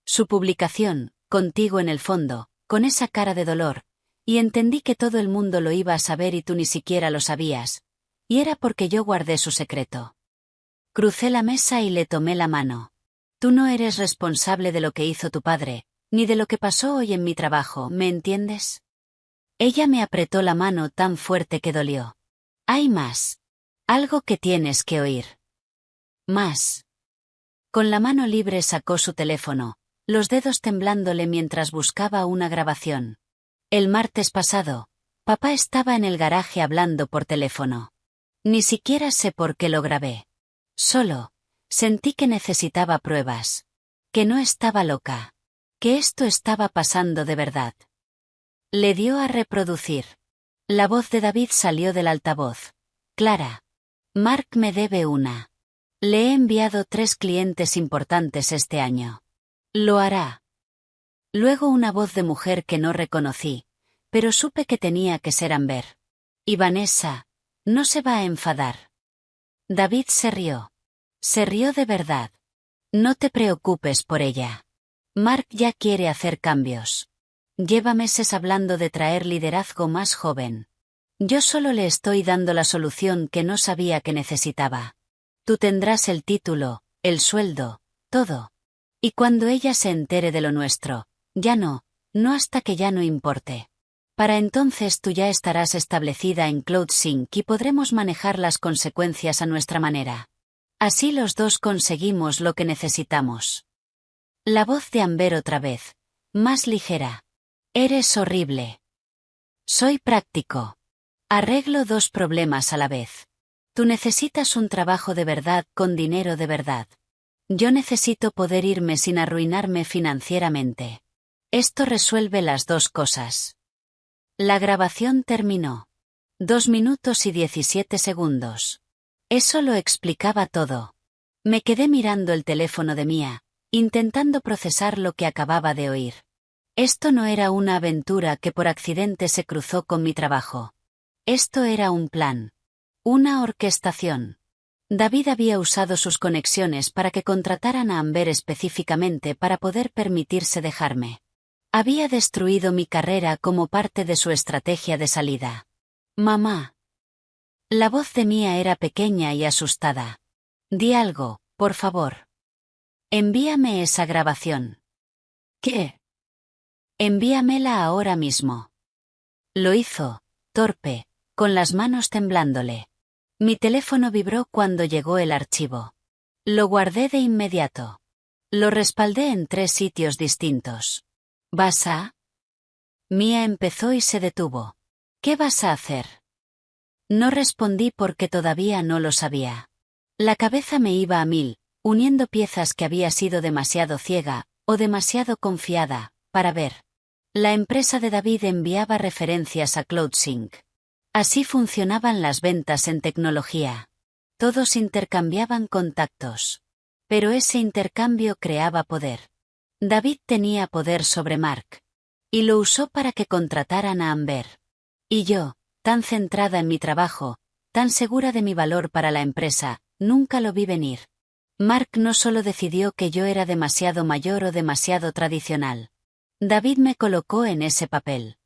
Su publicación, contigo en el fondo, con esa cara de dolor, y entendí que todo el mundo lo iba a saber y tú ni siquiera lo sabías, y era porque yo guardé su secreto. Crucé la mesa y le tomé la mano. Tú no eres responsable de lo que hizo tu padre, ni de lo que pasó hoy en mi trabajo, ¿me entiendes? Ella me apretó la mano tan fuerte que dolió. Hay más. Algo que tienes que oír. Más. Con la mano libre sacó su teléfono, los dedos temblándole mientras buscaba una grabación. El martes pasado, papá estaba en el garaje hablando por teléfono. Ni siquiera sé por qué lo grabé. Solo, sentí que necesitaba pruebas. Que no estaba loca. Que esto estaba pasando de verdad. Le dio a reproducir. La voz de David salió del altavoz. Clara. Mark me debe una. Le he enviado 3 clientes importantes este año. Lo hará. Luego una voz de mujer que no reconocí, pero supe que tenía que ser Amber. Y Vanessa, no se va a enfadar. David se rió. Se rió de verdad. No te preocupes por ella. Mark ya quiere hacer cambios. Lleva meses hablando de traer liderazgo más joven. Yo solo le estoy dando la solución que no sabía que necesitaba. Tú tendrás el título, el sueldo, todo. Y cuando ella se entere de lo nuestro, ya no hasta que ya no importe. Para entonces tú ya estarás establecida en CloudSync y podremos manejar las consecuencias a nuestra manera. Así los dos conseguimos lo que necesitamos. La voz de Amber otra vez, más ligera. Eres horrible. Soy práctico. Arreglo 2 problemas a la vez. Tú necesitas un trabajo de verdad con dinero de verdad. Yo necesito poder irme sin arruinarme financieramente. Esto resuelve las 2 cosas. La grabación terminó. 2 minutos y 17 segundos. Eso lo explicaba todo. Me quedé mirando el teléfono de Mia, intentando procesar lo que acababa de oír. Esto no era una aventura que por accidente se cruzó con mi trabajo. Esto era un plan. Una orquestación. David había usado sus conexiones para que contrataran a Amber específicamente para poder permitirse dejarme. Había destruido mi carrera como parte de su estrategia de salida. Mamá. La voz de Mia era pequeña y asustada. Di algo, por favor. Envíame esa grabación. ¿Qué? Envíamela ahora mismo. Lo hizo, torpe, con las manos temblándole. Mi teléfono vibró cuando llegó el archivo. Lo guardé de inmediato. Lo respaldé en 3 sitios distintos. ¿Vas a? Mia empezó y se detuvo. ¿Qué vas a hacer? No respondí porque todavía no lo sabía. La cabeza me iba a 1000, uniendo piezas que había sido demasiado ciega, o demasiado confiada, para ver. La empresa de David enviaba referencias a CloudSync. Así funcionaban las ventas en tecnología. Todos intercambiaban contactos. Pero ese intercambio creaba poder. David tenía poder sobre Mark. Y lo usó para que contrataran a Amber. Y yo, tan centrada en mi trabajo, tan segura de mi valor para la empresa, nunca lo vi venir. Mark no solo decidió que yo era demasiado mayor o demasiado tradicional. David me colocó en ese papel.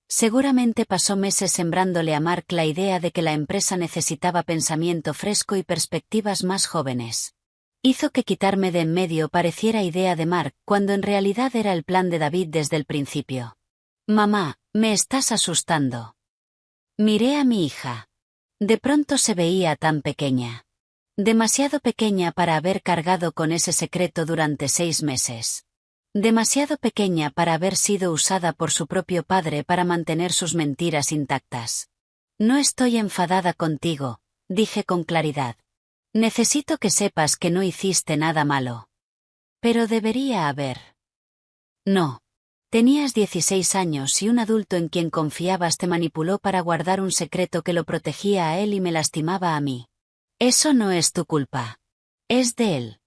Seguramente pasó meses sembrándole a Mark la idea de que la empresa necesitaba pensamiento fresco y perspectivas más jóvenes. Hizo que quitarme de en medio pareciera idea de Mark cuando en realidad era el plan de David desde el principio. Mamá, me estás asustando. Miré a mi hija. De pronto se veía tan pequeña. Demasiado pequeña para haber cargado con ese secreto durante 6 meses. Demasiado pequeña para haber sido usada por su propio padre para mantener sus mentiras intactas. No estoy enfadada contigo, dije con claridad. Necesito que sepas que no hiciste nada malo. Pero debería haber. No. Tenías 16 años y un adulto en quien confiabas te manipuló para guardar un secreto que lo protegía a él y me lastimaba a mí. Eso no es tu culpa. Es de él.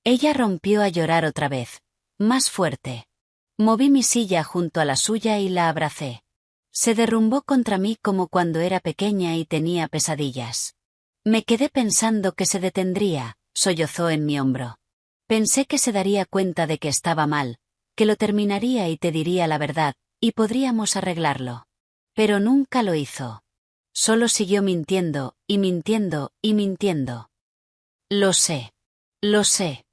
Ella rompió a llorar otra vez. Más fuerte. Moví mi silla junto a la suya y la abracé. Se derrumbó contra mí como cuando era pequeña y tenía pesadillas. Me quedé pensando que se detendría, sollozó en mi hombro. Pensé que se daría cuenta de que estaba mal, que lo terminaría y te diría la verdad, y podríamos arreglarlo. Pero nunca lo hizo. Solo siguió mintiendo, y mintiendo, y mintiendo. Lo sé. Lo sé.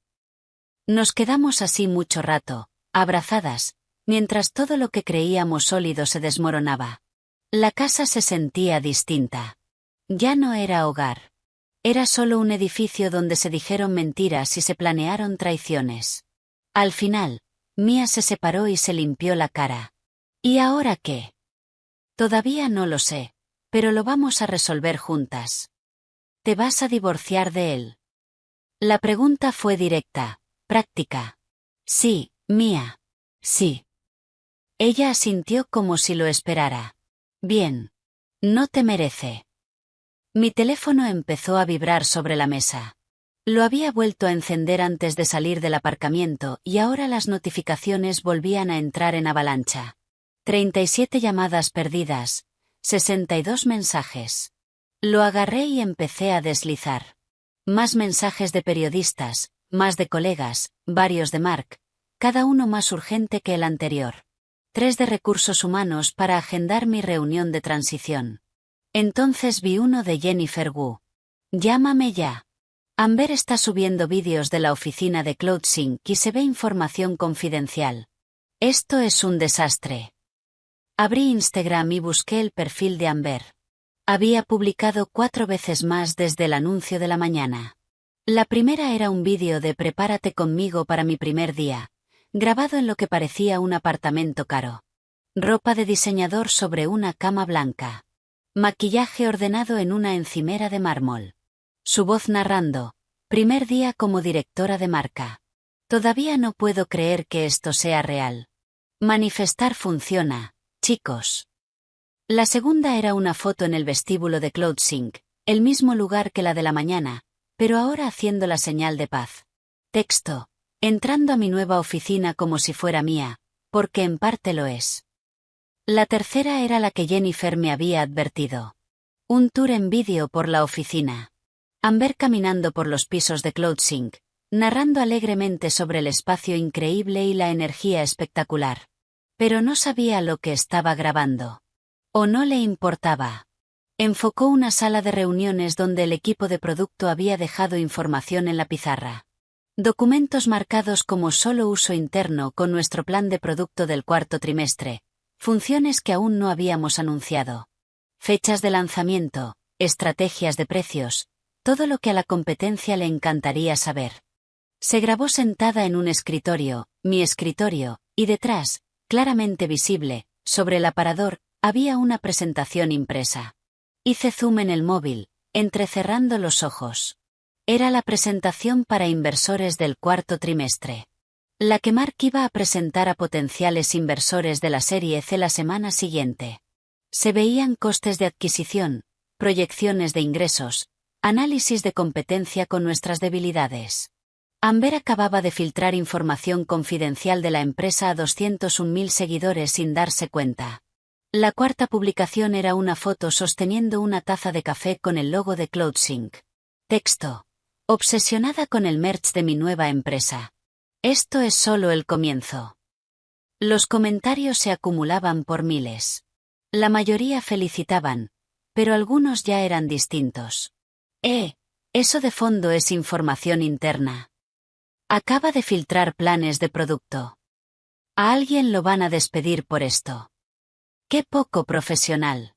Nos quedamos así mucho rato, abrazadas, mientras todo lo que creíamos sólido se desmoronaba. La casa se sentía distinta. Ya no era hogar. Era solo un edificio donde se dijeron mentiras y se planearon traiciones. Al final, Mia se separó y se limpió la cara. ¿Y ahora qué? Todavía no lo sé, pero lo vamos a resolver juntas. ¿Te vas a divorciar de él? La pregunta fue directa, práctica. Sí, Mia. Sí. Ella asintió como si lo esperara. Bien. No te merece. Mi teléfono empezó a vibrar sobre la mesa. Lo había vuelto a encender antes de salir del aparcamiento y ahora las notificaciones volvían a entrar en avalancha. 37 llamadas perdidas, 62 mensajes. Lo agarré y empecé a deslizar. Más mensajes de periodistas, más de colegas, varios de Mark, cada uno más urgente que el anterior. 3 de recursos humanos para agendar mi reunión de transición. Entonces vi uno de Jennifer Wu. Llámame ya. Amber está subiendo vídeos de la oficina de CloudSync y se ve información confidencial. Esto es un desastre. Abrí Instagram y busqué el perfil de Amber. Había publicado 4 veces más desde el anuncio de la mañana. La primera era un vídeo de Prepárate conmigo para mi primer día, grabado en lo que parecía un apartamento caro. Ropa de diseñador sobre una cama blanca. Maquillaje ordenado en una encimera de mármol. Su voz narrando, primer día como directora de marca. Todavía no puedo creer que esto sea real. Manifestar funciona, chicos. La segunda era una foto en el vestíbulo de CloudSync, el mismo lugar que la de la mañana, pero ahora haciendo la señal de paz. Texto. Entrando a mi nueva oficina como si fuera mía, porque en parte lo es. La tercera era la que Jennifer me había advertido. Un tour en vídeo por la oficina. Amber caminando por los pisos de CloudSync, narrando alegremente sobre el espacio increíble y la energía espectacular. Pero no sabía lo que estaba grabando. O no le importaba. Enfocó una sala de reuniones donde el equipo de producto había dejado información en la pizarra. Documentos marcados como solo uso interno con nuestro plan de producto del cuarto trimestre, funciones que aún no habíamos anunciado. Fechas de lanzamiento, estrategias de precios, todo lo que a la competencia le encantaría saber. Se grabó sentada en un escritorio, mi escritorio, y detrás, claramente visible, sobre el aparador, había una presentación impresa. Hice zoom en el móvil, entrecerrando los ojos. Era la presentación para inversores del cuarto trimestre. La que Mark iba a presentar a potenciales inversores de la serie C la semana siguiente. Se veían costes de adquisición, proyecciones de ingresos, análisis de competencia con nuestras debilidades. Amber acababa de filtrar información confidencial de la empresa a 201.000 seguidores sin darse cuenta. La cuarta publicación era una foto sosteniendo una taza de café con el logo de CloudSync. Texto. Obsesionada con el merch de mi nueva empresa. Esto es solo el comienzo. Los comentarios se acumulaban por miles. La mayoría felicitaban, pero algunos ya eran distintos. Eso de fondo es información interna. Acaba de filtrar planes de producto. A alguien lo van a despedir por esto. ¡Qué poco profesional!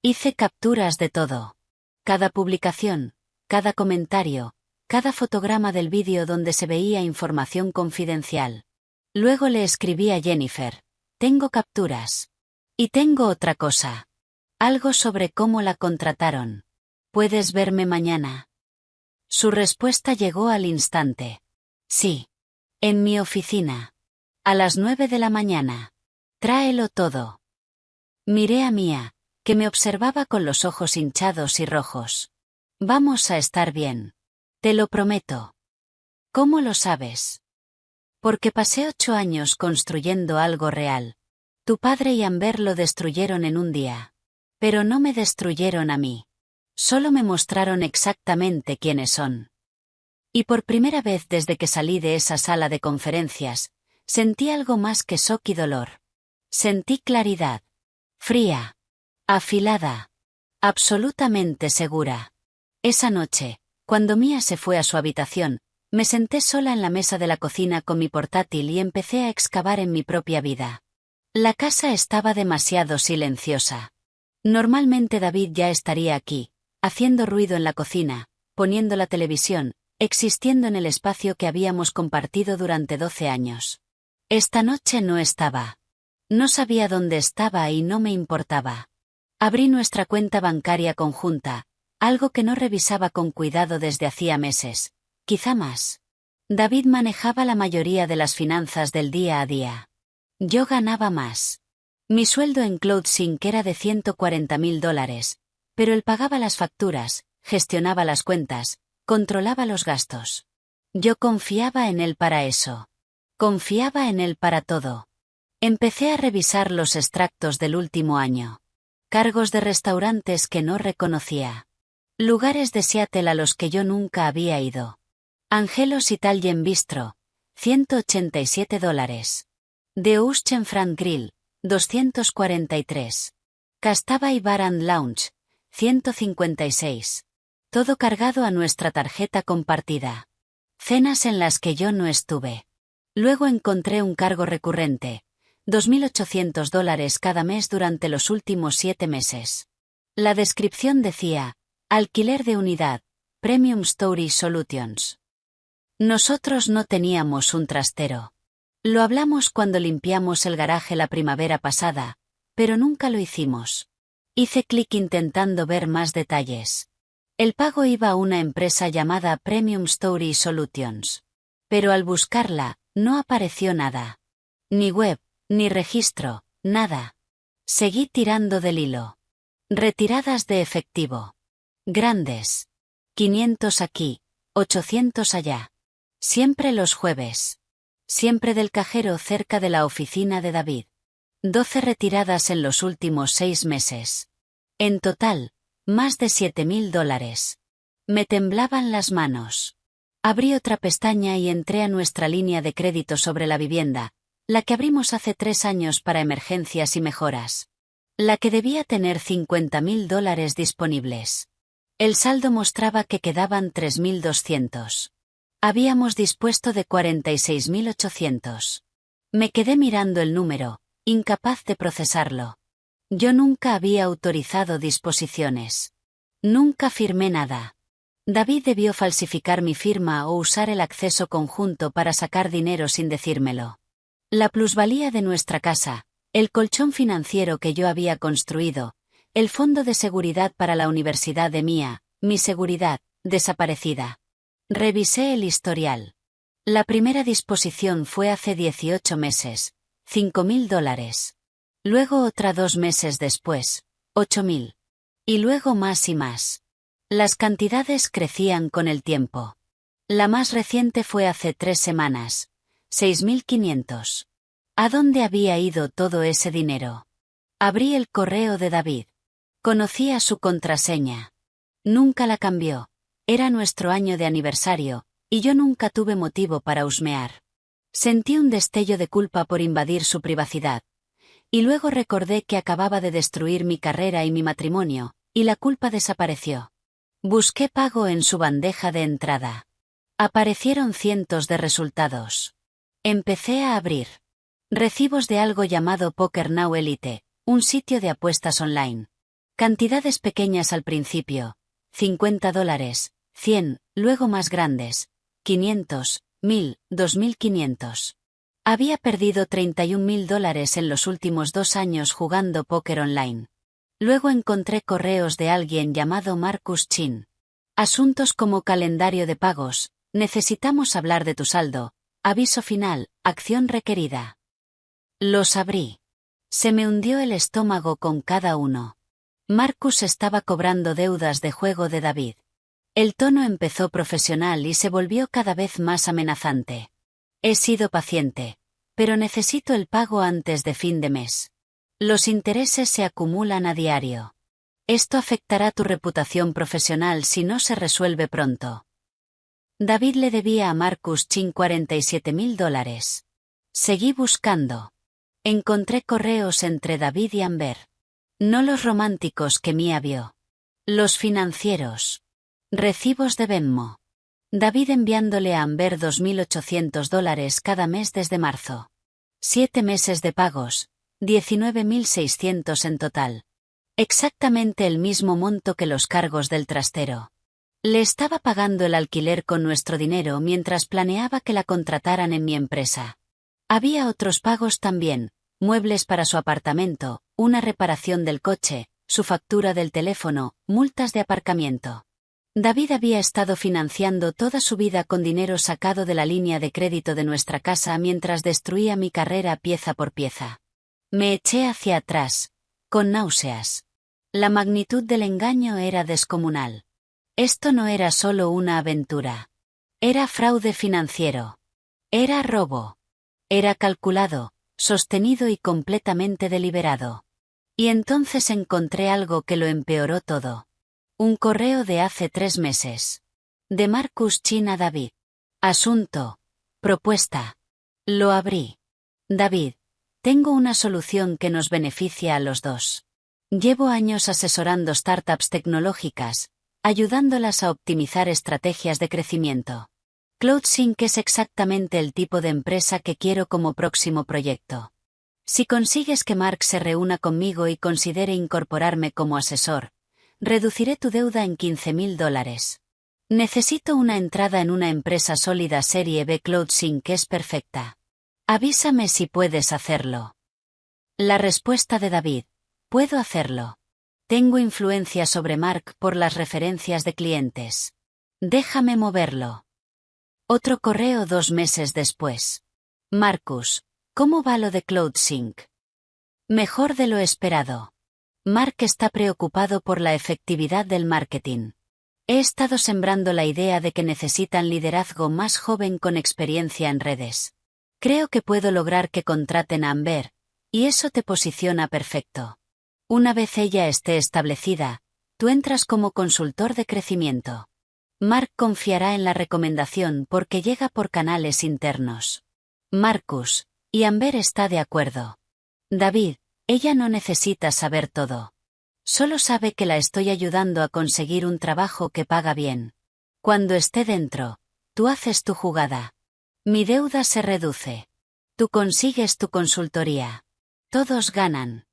Hice capturas de todo. Cada publicación, cada comentario, cada fotograma del vídeo donde se veía información confidencial. Luego le escribí a Jennifer, tengo capturas. Y tengo otra cosa. Algo sobre cómo la contrataron. ¿Puedes verme mañana? Su respuesta llegó al instante. Sí. En mi oficina. A las 9 de la mañana. Tráelo todo. Miré a Mia, que me observaba con los ojos hinchados y rojos. Vamos a estar bien. Te lo prometo. ¿Cómo lo sabes? Porque pasé 8 años construyendo algo real. Tu padre y Amber lo destruyeron en un día. Pero no me destruyeron a mí. Solo me mostraron exactamente quiénes son. Y por primera vez desde que salí de esa sala de conferencias, sentí algo más que shock y dolor. Sentí claridad. Fría. Afilada. Absolutamente segura. Esa noche, cuando Mia se fue a su habitación, me senté sola en la mesa de la cocina con mi portátil y empecé a excavar en mi propia vida. La casa estaba demasiado silenciosa. Normalmente David ya estaría aquí, haciendo ruido en la cocina, poniendo la televisión, existiendo en el espacio que habíamos compartido durante 12 años. Esta noche no estaba. No sabía dónde estaba y no me importaba. Abrí nuestra cuenta bancaria conjunta, algo que no revisaba con cuidado desde hacía meses, quizá más. David manejaba la mayoría de las finanzas del día a día. Yo ganaba más. Mi sueldo en CloudSync era de $140.000, pero él pagaba las facturas, gestionaba las cuentas, controlaba los gastos. Yo confiaba en él para eso. Confiaba en él para todo. Empecé a revisar los extractos del último año. Cargos de restaurantes que no reconocía. Lugares de Seattle a los que yo nunca había ido. Angelos Italian Bistro, $187. The Ocean Front Grill, 243. Castavay Bar and Lounge, 156. Todo cargado a nuestra tarjeta compartida. Cenas en las que yo no estuve. Luego encontré un cargo recurrente, $2.800 cada mes durante los últimos 7 meses. La descripción decía, alquiler de unidad, Premium Storage Solutions. Nosotros no teníamos un trastero. Lo hablamos cuando limpiamos el garaje la primavera pasada, pero nunca lo hicimos. Hice clic intentando ver más detalles. El pago iba a una empresa llamada Premium Storage Solutions. Pero al buscarla, no apareció nada. Ni web, ni registro, nada. Seguí tirando del hilo. Retiradas de efectivo. Grandes. 500 aquí, 800 allá. Siempre los jueves. Siempre del cajero cerca de la oficina de David. 12 retiradas en los últimos 6 meses. En total, más de $7.000. Me temblaban las manos. Abrí otra pestaña y entré a nuestra línea de crédito sobre la vivienda, la que abrimos hace 3 años para emergencias y mejoras. La que debía tener $50.000 disponibles. El saldo mostraba que quedaban 3.200. Habíamos dispuesto de 46.800. Me quedé mirando el número, incapaz de procesarlo. Yo nunca había autorizado disposiciones. Nunca firmé nada. David debió falsificar mi firma o usar el acceso conjunto para sacar dinero sin decírmelo. La plusvalía de nuestra casa, el colchón financiero que yo había construido, el fondo de seguridad para la universidad de Mia, mi seguridad, desaparecida. Revisé el historial. La primera disposición fue hace 18 meses, $5.000. Luego otra 2 meses después, 8.000. Y luego más y más. Las cantidades crecían con el tiempo. La más reciente fue hace 3 semanas, 6.500. ¿A dónde había ido todo ese dinero? Abrí el correo de David. Conocía su contraseña. Nunca la cambió. Era nuestro año de aniversario, y yo nunca tuve motivo para husmear. Sentí un destello de culpa por invadir su privacidad. Y luego recordé que acababa de destruir mi carrera y mi matrimonio, y la culpa desapareció. Busqué pago en su bandeja de entrada. Aparecieron cientos de resultados. Empecé a abrir. Recibos de algo llamado Poker Now Elite, un sitio de apuestas online. Cantidades pequeñas al principio, $50, 100, luego más grandes, 500, 1.000, 2.500. Había perdido $31.000 en los últimos 2 años jugando póker online. Luego encontré correos de alguien llamado Marcus Chin. Asuntos como calendario de pagos, necesitamos hablar de tu saldo, aviso final, acción requerida. Los abrí. Se me hundió el estómago con cada uno. Marcus estaba cobrando deudas de juego de David. El tono empezó profesional y se volvió cada vez más amenazante. He sido paciente, pero necesito el pago antes de fin de mes. Los intereses se acumulan a diario. Esto afectará tu reputación profesional si no se resuelve pronto. David le debía a Marcus Chin $47.000. Seguí buscando. Encontré correos entre David y Amber. No los románticos que Mia vio. Los financieros. Recibos de Venmo. David enviándole a Amber $2.800 cada mes desde marzo. 7 meses de pagos, 19.600 en total. Exactamente el mismo monto que los cargos del trastero. Le estaba pagando el alquiler con nuestro dinero mientras planeaba que la contrataran en mi empresa. Había otros pagos también, muebles para su apartamento, una reparación del coche, su factura del teléfono, multas de aparcamiento. David había estado financiando toda su vida con dinero sacado de la línea de crédito de nuestra casa mientras destruía mi carrera pieza por pieza. Me eché hacia atrás, con náuseas. La magnitud del engaño era descomunal. Esto no era solo una aventura. Era fraude financiero. Era robo. Era calculado, sostenido y completamente deliberado. Y entonces encontré algo que lo empeoró todo. Un correo de hace 3 meses. De Marcus Chin a David. Asunto. Propuesta. Lo abrí. David, tengo una solución que nos beneficia a los dos. Llevo años asesorando startups tecnológicas, ayudándolas a optimizar estrategias de crecimiento. CloudSync es exactamente el tipo de empresa que quiero como próximo proyecto. Si consigues que Mark se reúna conmigo y considere incorporarme como asesor, reduciré tu deuda en $15,000. Necesito una entrada en una empresa sólida Serie B. CloudSync es perfecta. Avísame si puedes hacerlo. La respuesta de David: puedo hacerlo. Tengo influencia sobre Mark por las referencias de clientes. Déjame moverlo. Otro correo 2 meses después. Marcus, ¿cómo va lo de CloudSync? Mejor de lo esperado. Mark está preocupado por la efectividad del marketing. He estado sembrando la idea de que necesitan liderazgo más joven con experiencia en redes. Creo que puedo lograr que contraten a Amber, y eso te posiciona perfecto. Una vez ella esté establecida, tú entras como consultor de crecimiento. Mark confiará en la recomendación porque llega por canales internos. Marcus, y Amber está de acuerdo. David, ella no necesita saber todo. Solo sabe que la estoy ayudando a conseguir un trabajo que paga bien. Cuando esté dentro, tú haces tu jugada. Mi deuda se reduce. Tú consigues tu consultoría. Todos ganan.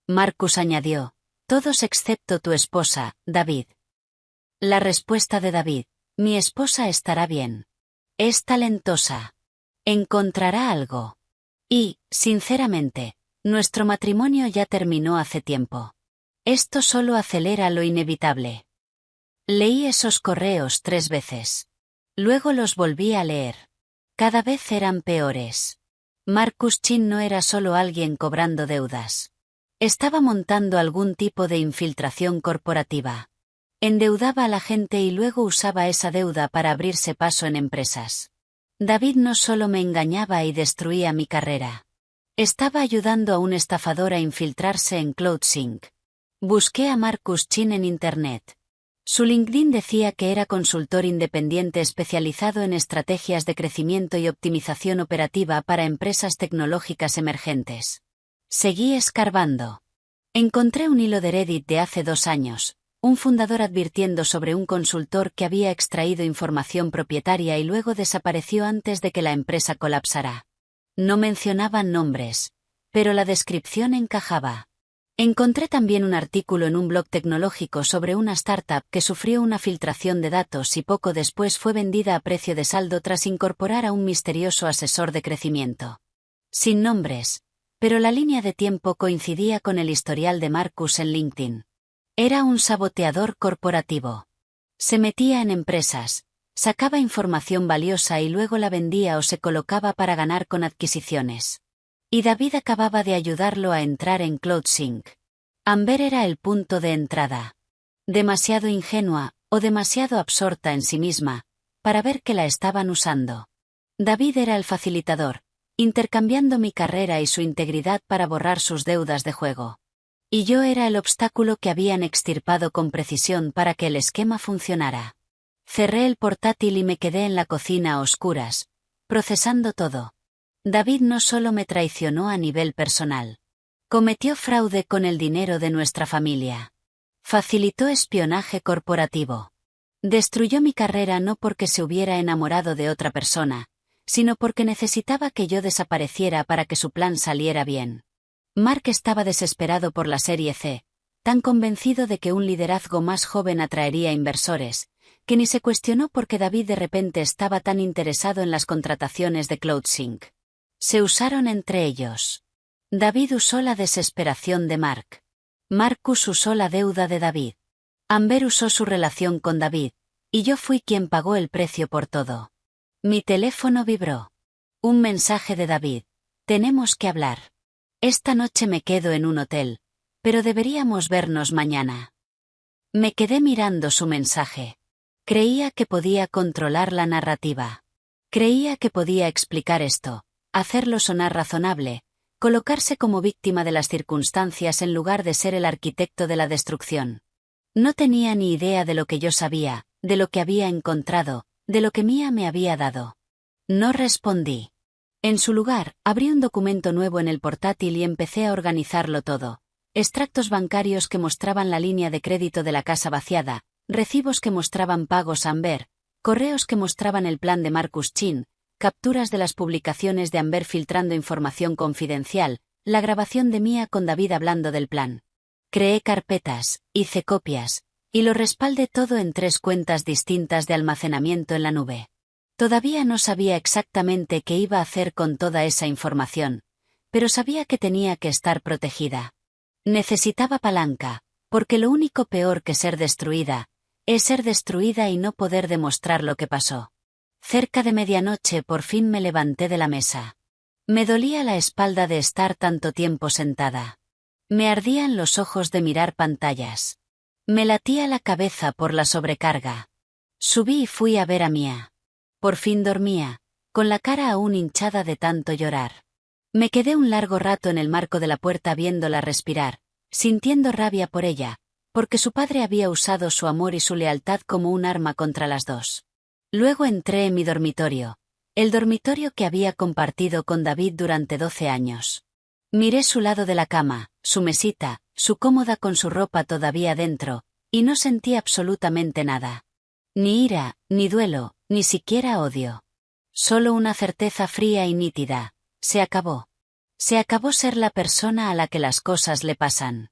Marcus añadió, todos excepto tu esposa, David. La respuesta de David: mi esposa estará bien. Es talentosa. Encontrará algo. Y, sinceramente, nuestro matrimonio ya terminó hace tiempo. Esto solo acelera lo inevitable. Leí esos correos 3 veces. Luego los volví a leer. Cada vez eran peores. Marcus Chin no era solo alguien cobrando deudas. Estaba montando algún tipo de infiltración corporativa. Endeudaba a la gente y luego usaba esa deuda para abrirse paso en empresas. David no solo me engañaba y destruía mi carrera. Estaba ayudando a un estafador a infiltrarse en CloudSync. Busqué a Marcus Chin en Internet. Su LinkedIn decía que era consultor independiente especializado en estrategias de crecimiento y optimización operativa para empresas tecnológicas emergentes. Seguí escarbando. Encontré un hilo de Reddit de hace 2 años, un fundador advirtiendo sobre un consultor que había extraído información propietaria y luego desapareció antes de que la empresa colapsara. No mencionaban nombres, pero la descripción encajaba. Encontré también un artículo en un blog tecnológico sobre una startup que sufrió una filtración de datos y poco después fue vendida a precio de saldo tras incorporar a un misterioso asesor de crecimiento. Sin nombres, pero la línea de tiempo coincidía con el historial de Marcus en LinkedIn. Era un saboteador corporativo. Se metía en empresas, sacaba información valiosa y luego la vendía o se colocaba para ganar con adquisiciones. Y David acababa de ayudarlo a entrar en CloudSync. Amber era el punto de entrada. Demasiado ingenua, o demasiado absorta en sí misma, para ver que la estaban usando. David era el facilitador, intercambiando mi carrera y su integridad para borrar sus deudas de juego. Y yo era el obstáculo que habían extirpado con precisión para que el esquema funcionara. Cerré el portátil y me quedé en la cocina a oscuras, procesando todo. David no solo me traicionó a nivel personal. Cometió fraude con el dinero de nuestra familia. Facilitó espionaje corporativo. Destruyó mi carrera no porque se hubiera enamorado de otra persona, sino porque necesitaba que yo desapareciera para que su plan saliera bien. Mark estaba desesperado por la Serie C, tan convencido de que un liderazgo más joven atraería inversores, que ni se cuestionó por qué David de repente estaba tan interesado en las contrataciones de CloudSync. Se usaron entre ellos. David usó la desesperación de Mark. Marcus usó la deuda de David. Amber usó su relación con David, y yo fui quien pagó el precio por todo. Mi teléfono vibró. Un mensaje de David: tenemos que hablar. Esta noche me quedo en un hotel, pero deberíamos vernos mañana. Me quedé mirando su mensaje. Creía que podía controlar la narrativa. Creía que podía explicar esto, hacerlo sonar razonable, colocarse como víctima de las circunstancias en lugar de ser el arquitecto de la destrucción. No tenía ni idea de lo que yo sabía, de lo que había encontrado, de lo que Mia me había dado. No respondí. En su lugar, abrí un documento nuevo en el portátil y empecé a organizarlo todo. Extractos bancarios que mostraban la línea de crédito de la casa vaciada, recibos que mostraban pagos Amber, correos que mostraban el plan de Marcus Chin, capturas de las publicaciones de Amber filtrando información confidencial, la grabación de Mia con David hablando del plan. Creé carpetas, hice copias, y lo respaldé todo en 3 cuentas distintas de almacenamiento en la nube. Todavía no sabía exactamente qué iba a hacer con toda esa información, pero sabía que tenía que estar protegida. Necesitaba palanca, porque lo único peor que ser destruida, es ser destruida y no poder demostrar lo que pasó. Cerca de medianoche por fin me levanté de la mesa. Me dolía la espalda de estar tanto tiempo sentada. Me ardían los ojos de mirar pantallas. Me latía la cabeza por la sobrecarga. Subí y fui a ver a Mia. Por fin dormía, con la cara aún hinchada de tanto llorar. Me quedé un largo rato en el marco de la puerta viéndola respirar, sintiendo rabia por ella, porque su padre había usado su amor y su lealtad como un arma contra las dos. Luego entré en mi dormitorio, el dormitorio que había compartido con David durante 12 años. Miré su lado de la cama, su mesita, su cómoda con su ropa todavía dentro, y no sentí absolutamente nada. Ni ira, ni duelo, ni siquiera odio. Solo una certeza fría y nítida. Se acabó. Se acabó ser la persona a la que las cosas le pasan.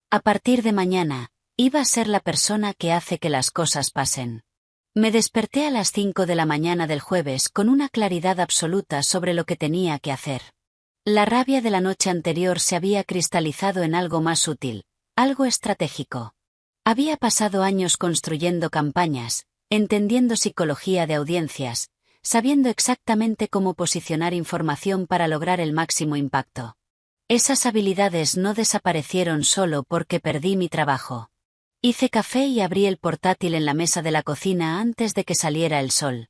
A partir de mañana, iba a ser la persona que hace que las cosas pasen. Me desperté a las 5 de la mañana del jueves con una claridad absoluta sobre lo que tenía que hacer. La rabia de la noche anterior se había cristalizado en algo más útil, algo estratégico. Había pasado años construyendo campañas, entendiendo psicología de audiencias, sabiendo exactamente cómo posicionar información para lograr el máximo impacto. Esas habilidades no desaparecieron solo porque perdí mi trabajo. Hice café y abrí el portátil en la mesa de la cocina antes de que saliera el sol.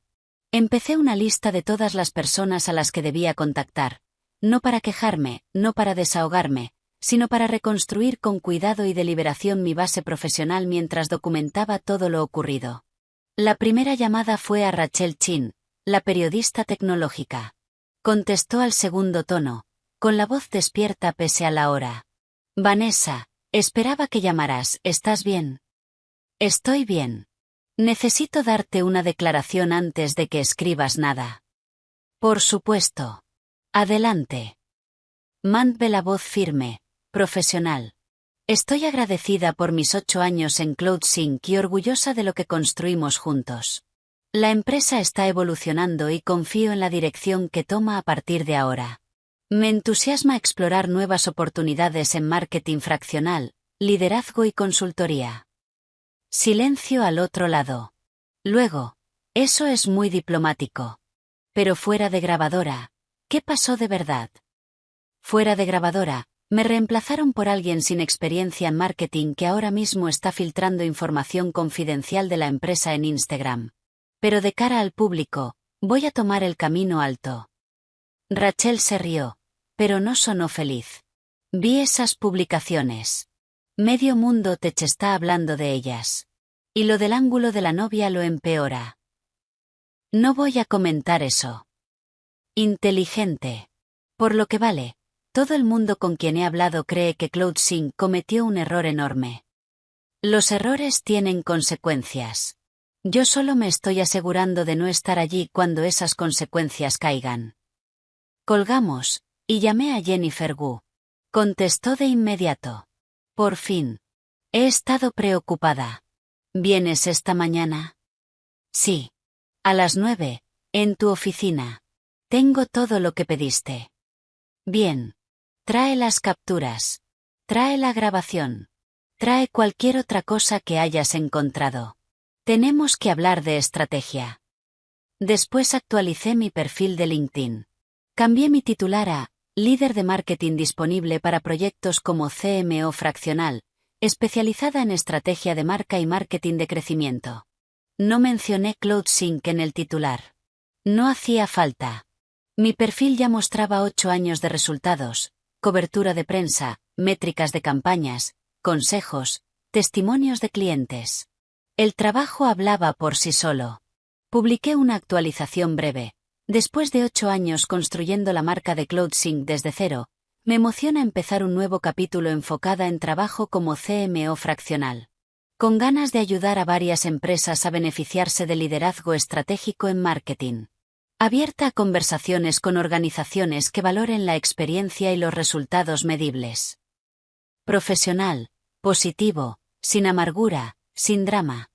Empecé una lista de todas las personas a las que debía contactar, no para quejarme, no para desahogarme, sino para reconstruir con cuidado y deliberación mi base profesional mientras documentaba todo lo ocurrido. La primera llamada fue a Rachel Chin, la periodista tecnológica. Contestó al segundo tono, con la voz despierta pese a la hora. Vanessa, esperaba que llamaras, ¿estás bien? Estoy bien. Necesito darte una declaración antes de que escribas nada. Por supuesto. Adelante. Mantuve la voz firme, profesional. Estoy agradecida por mis 8 años en CloudSync y orgullosa de lo que construimos juntos. La empresa está evolucionando y confío en la dirección que toma a partir de ahora. Me entusiasma explorar nuevas oportunidades en marketing fraccional, liderazgo y consultoría. Silencio al otro lado. Luego, eso es muy diplomático. Pero fuera de grabadora, ¿qué pasó de verdad? Fuera de grabadora, me reemplazaron por alguien sin experiencia en marketing que ahora mismo está filtrando información confidencial de la empresa en Instagram. Pero de cara al público, voy a tomar el camino alto. Rachel se rió, pero no sonó feliz. Vi esas publicaciones. Medio mundo tech está hablando de ellas. Y lo del ángulo de la novia lo empeora. No voy a comentar eso. Inteligente. Por lo que vale, todo el mundo con quien he hablado cree que CloudSync cometió un error enorme. Los errores tienen consecuencias. Yo solo me estoy asegurando de no estar allí cuando esas consecuencias caigan. Colgamos, y llamé a Jennifer Wu. Contestó de inmediato. Por fin. He estado preocupada. ¿Vienes esta mañana? Sí. A las 9, en tu oficina. Tengo todo lo que pediste. Bien. Trae las capturas. Trae la grabación. Trae cualquier otra cosa que hayas encontrado. Tenemos que hablar de estrategia. Después actualicé mi perfil de LinkedIn. Cambié mi titular a líder de marketing disponible para proyectos como CMO fraccional, especializada en estrategia de marca y marketing de crecimiento. No mencioné CloudSync en el titular. No hacía falta. Mi perfil ya mostraba 8 años de resultados, cobertura de prensa, métricas de campañas, consejos, testimonios de clientes. El trabajo hablaba por sí solo. Publiqué una actualización breve. Después de 8 años construyendo la marca de CloudSync desde cero, me emociona empezar un nuevo capítulo enfocada en trabajo como CMO fraccional. Con ganas de ayudar a varias empresas a beneficiarse de liderazgo estratégico en marketing. Abierta a conversaciones con organizaciones que valoren la experiencia y los resultados medibles. Profesional, positivo, sin amargura, sin drama.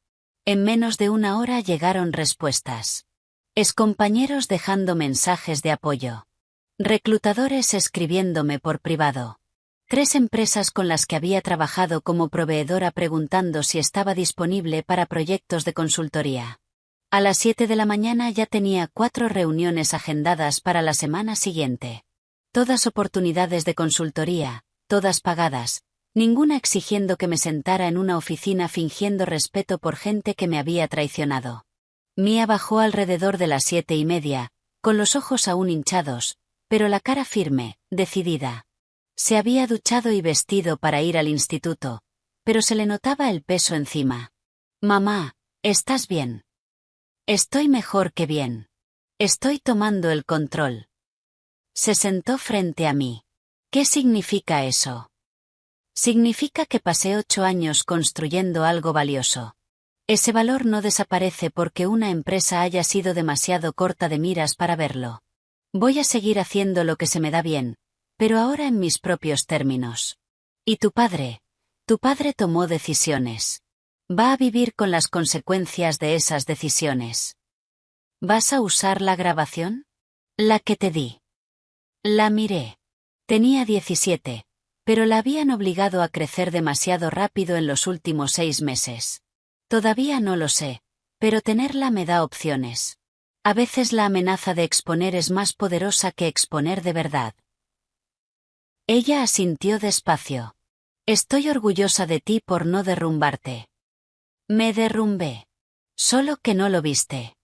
En menos de una hora llegaron respuestas. Excompañeros dejando mensajes de apoyo. Reclutadores escribiéndome por privado. 3 empresas con las que había trabajado como proveedora preguntando si estaba disponible para proyectos de consultoría. A las 7 de la mañana ya tenía 4 reuniones agendadas para la semana siguiente. Todas oportunidades de consultoría, todas pagadas, ninguna exigiendo que me sentara en una oficina fingiendo respeto por gente que me había traicionado. Mía bajó alrededor de las 7:30, con los ojos aún hinchados, pero la cara firme, decidida. Se había duchado y vestido para ir al instituto, pero se le notaba el peso encima. Mamá, ¿estás bien? Estoy mejor que bien. Estoy tomando el control. Se sentó frente a mí. ¿Qué significa eso? Significa que pasé 8 años construyendo algo valioso. Ese valor no desaparece porque una empresa haya sido demasiado corta de miras para verlo. Voy a seguir haciendo lo que se me da bien, pero ahora en mis propios términos. ¿Y tu padre? Tu padre tomó decisiones. Va a vivir con las consecuencias de esas decisiones. ¿Vas a usar la grabación? La que te di. La miré. Tenía 17, pero la habían obligado a crecer demasiado rápido en los últimos 6 meses. Todavía no lo sé, pero tenerla me da opciones. A veces la amenaza de exponer es más poderosa que exponer de verdad. Ella asintió despacio. Estoy orgullosa de ti por no derrumbarte. Me derrumbé. Solo que no lo viste.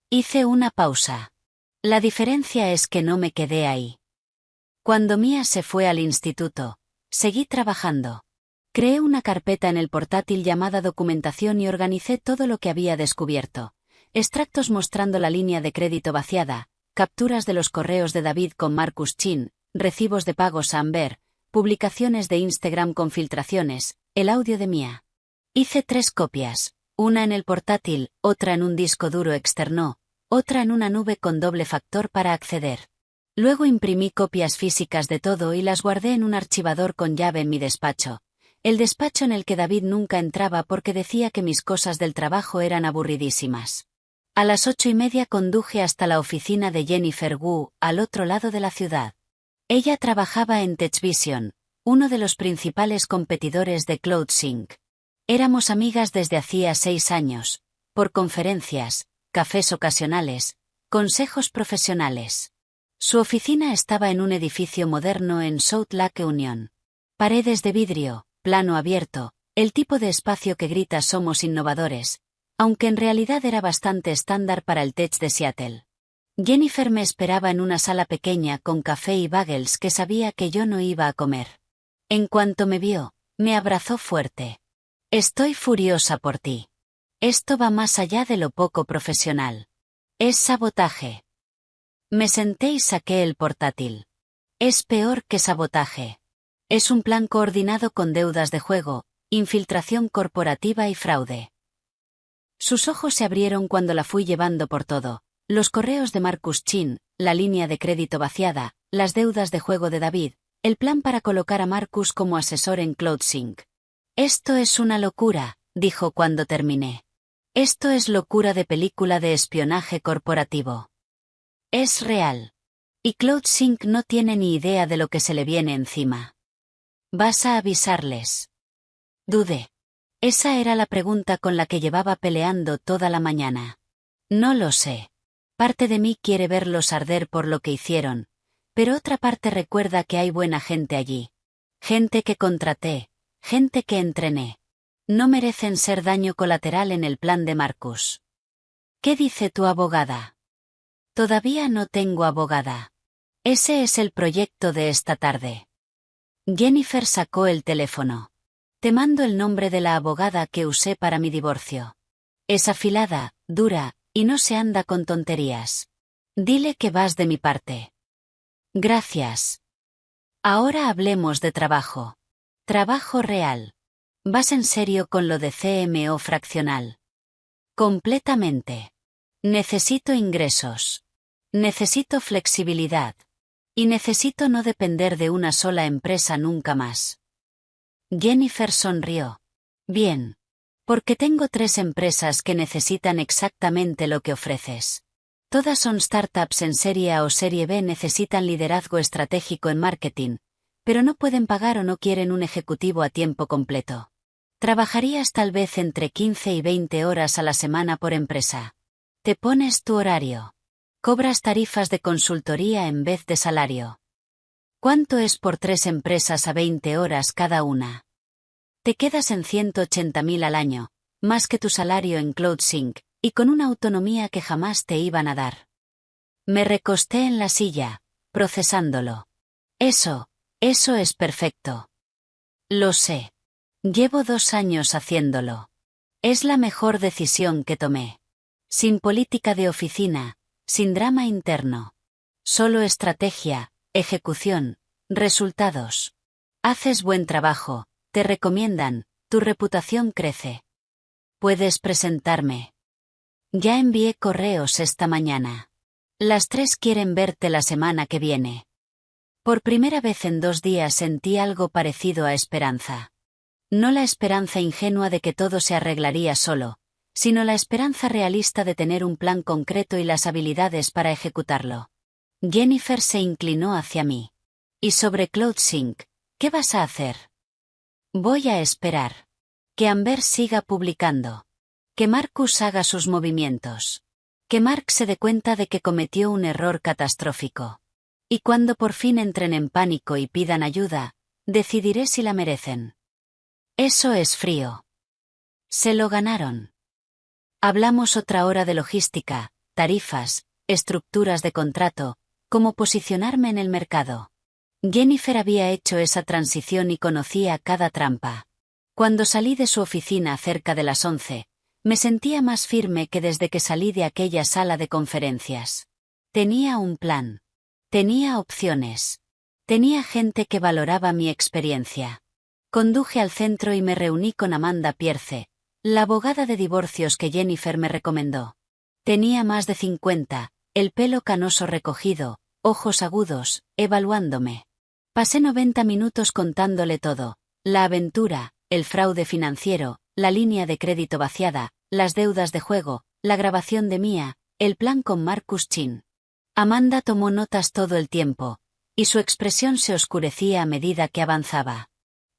Hice una pausa. La diferencia es que no me quedé ahí. Cuando Mía se fue al instituto, seguí trabajando. Creé una carpeta en el portátil llamada documentación y organicé todo lo que había descubierto. Extractos mostrando la línea de crédito vaciada, capturas de los correos de David con Marcus Chin, recibos de pagos a Amber, publicaciones de Instagram con filtraciones, el audio de Mía. Hice 3 copias, una en el portátil, otra en un disco duro externo, otra en una nube con doble factor para acceder. Luego imprimí copias físicas de todo y las guardé en un archivador con llave en mi despacho. El despacho en el que David nunca entraba porque decía que mis cosas del trabajo eran aburridísimas. A las 8:30 conduje hasta la oficina de Jennifer Wu, al otro lado de la ciudad. Ella trabajaba en TechVision, uno de los principales competidores de CloudSync. Éramos amigas desde hacía 6 años, por conferencias, cafés ocasionales, consejos profesionales. Su oficina estaba en un edificio moderno en South Lake Union. Paredes de vidrio, plano abierto, el tipo de espacio que grita somos innovadores, aunque en realidad era bastante estándar para el tech de Seattle. Jennifer me esperaba en una sala pequeña con café y bagels que sabía que yo no iba a comer. En cuanto me vio, me abrazó fuerte. Estoy furiosa por ti. Esto va más allá de lo poco profesional. Es sabotaje. Me senté y saqué el portátil. Es peor que sabotaje. Es un plan coordinado con deudas de juego, infiltración corporativa y fraude. Sus ojos se abrieron cuando la fui llevando por todo. Los correos de Marcus Chin, la línea de crédito vaciada, las deudas de juego de David, el plan para colocar a Marcus como asesor en CloudSync. Esto es una locura, dijo cuando terminé. Esto es locura de película de espionaje corporativo. Es real. Y CloudSync no tiene ni idea de lo que se le viene encima. ¿Vas a avisarles? Dudé. Esa era la pregunta con la que llevaba peleando toda la mañana. No lo sé. Parte de mí quiere verlos arder por lo que hicieron, pero otra parte recuerda que hay buena gente allí. Gente que contraté, gente que entrené. No merecen ser daño colateral en el plan de Marcus. ¿Qué dice tu abogada? Todavía no tengo abogada. Ese es el proyecto de esta tarde. Jennifer sacó el teléfono. Te mando el nombre de la abogada que usé para mi divorcio. Es afilada, dura, y no se anda con tonterías. Dile que vas de mi parte. Gracias. Ahora hablemos de trabajo. Trabajo real. ¿Vas en serio con lo de CMO fraccional? Completamente. Necesito ingresos. Necesito flexibilidad. Y necesito no depender de una sola empresa nunca más. Jennifer sonrió. Bien. Porque tengo 3 empresas que necesitan exactamente lo que ofreces. Todas son startups en serie A o serie B, necesitan liderazgo estratégico en marketing, pero no pueden pagar o no quieren un ejecutivo a tiempo completo. Trabajarías tal vez entre 15 y 20 horas a la semana por empresa. Te pones tu horario. Cobras tarifas de consultoría en vez de salario. ¿Cuánto es por 3 empresas a 20 horas cada una? Te quedas en 180.000 al año, más que tu salario en CloudSync, y con una autonomía que jamás te iban a dar. Me recosté en la silla, procesándolo. Eso es perfecto. Lo sé. Llevo 2 años haciéndolo. Es la mejor decisión que tomé. Sin política de oficina, sin drama interno. Solo estrategia, ejecución, resultados. Haces buen trabajo, te recomiendan, tu reputación crece. Puedes presentarme. Ya envié correos esta mañana. Las 3 quieren verte la semana que viene. Por primera vez en 2 días sentí algo parecido a esperanza. No la esperanza ingenua de que todo se arreglaría solo, sino la esperanza realista de tener un plan concreto y las habilidades para ejecutarlo. Jennifer se inclinó hacia mí. ¿Y sobre CloudSync, qué vas a hacer? Voy a esperar. Que Amber siga publicando. Que Marcus haga sus movimientos. Que Mark se dé cuenta de que cometió un error catastrófico. Y cuando por fin entren en pánico y pidan ayuda, decidiré si la merecen. Eso es frío. Se lo ganaron. Hablamos otra hora de logística, tarifas, estructuras de contrato, cómo posicionarme en el mercado. Jennifer había hecho esa transición y conocía cada trampa. Cuando salí de su oficina cerca de las 11, me sentía más firme que desde que salí de aquella sala de conferencias. Tenía un plan. Tenía opciones. Tenía gente que valoraba mi experiencia. Conduje al centro y me reuní con Amanda Pierce, la abogada de divorcios que Jennifer me recomendó. Tenía más de 50, el pelo canoso recogido, ojos agudos, evaluándome. Pasé 90 minutos contándole todo, la aventura, el fraude financiero, la línea de crédito vaciada, las deudas de juego, la grabación de Mia, el plan con Marcus Chin. Amanda tomó notas todo el tiempo, y su expresión se oscurecía a medida que avanzaba.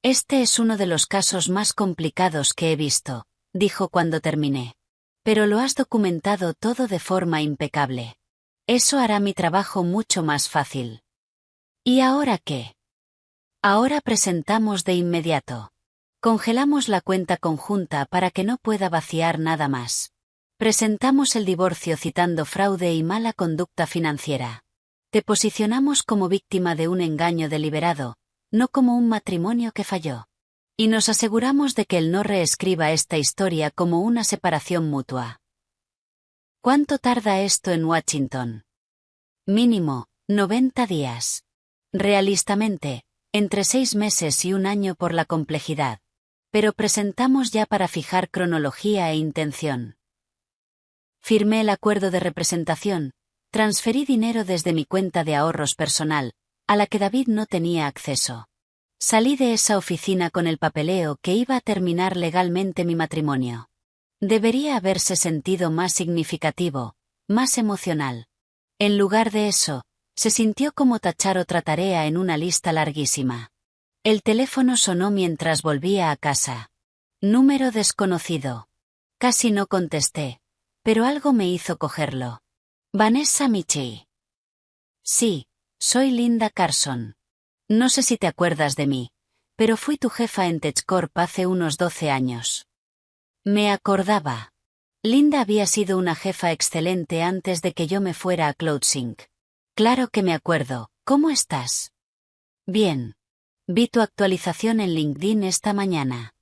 Este es uno de los casos más complicados que he visto, dijo cuando terminé. Pero lo has documentado todo de forma impecable. Eso hará mi trabajo mucho más fácil. ¿Y ahora qué? Ahora presentamos de inmediato. Congelamos la cuenta conjunta para que no pueda vaciar nada más. Presentamos el divorcio citando fraude y mala conducta financiera. Te posicionamos como víctima de un engaño deliberado, no como un matrimonio que falló. Y nos aseguramos de que él no reescriba esta historia como una separación mutua. ¿Cuánto tarda esto en Washington? Mínimo, 90 días. Realistamente, entre 6 meses y 1 año por la complejidad. Pero presentamos ya para fijar cronología e intención. Firmé el acuerdo de representación, transferí dinero desde mi cuenta de ahorros personal, a la que David no tenía acceso. Salí de esa oficina con el papeleo que iba a terminar legalmente mi matrimonio. Debería haberse sentido más significativo, más emocional. En lugar de eso, se sintió como tachar otra tarea en una lista larguísima. El teléfono sonó mientras volvía a casa. Número desconocido. Casi no contesté, pero algo me hizo cogerlo. Vanessa Michie. Sí, soy Linda Carson. No sé si te acuerdas de mí, pero fui tu jefa en TechCorp hace unos 12 años. Me acordaba. Linda había sido una jefa excelente antes de que yo me fuera a CloudSync. Claro que me acuerdo. ¿Cómo estás? Bien. Vi tu actualización en LinkedIn esta mañana.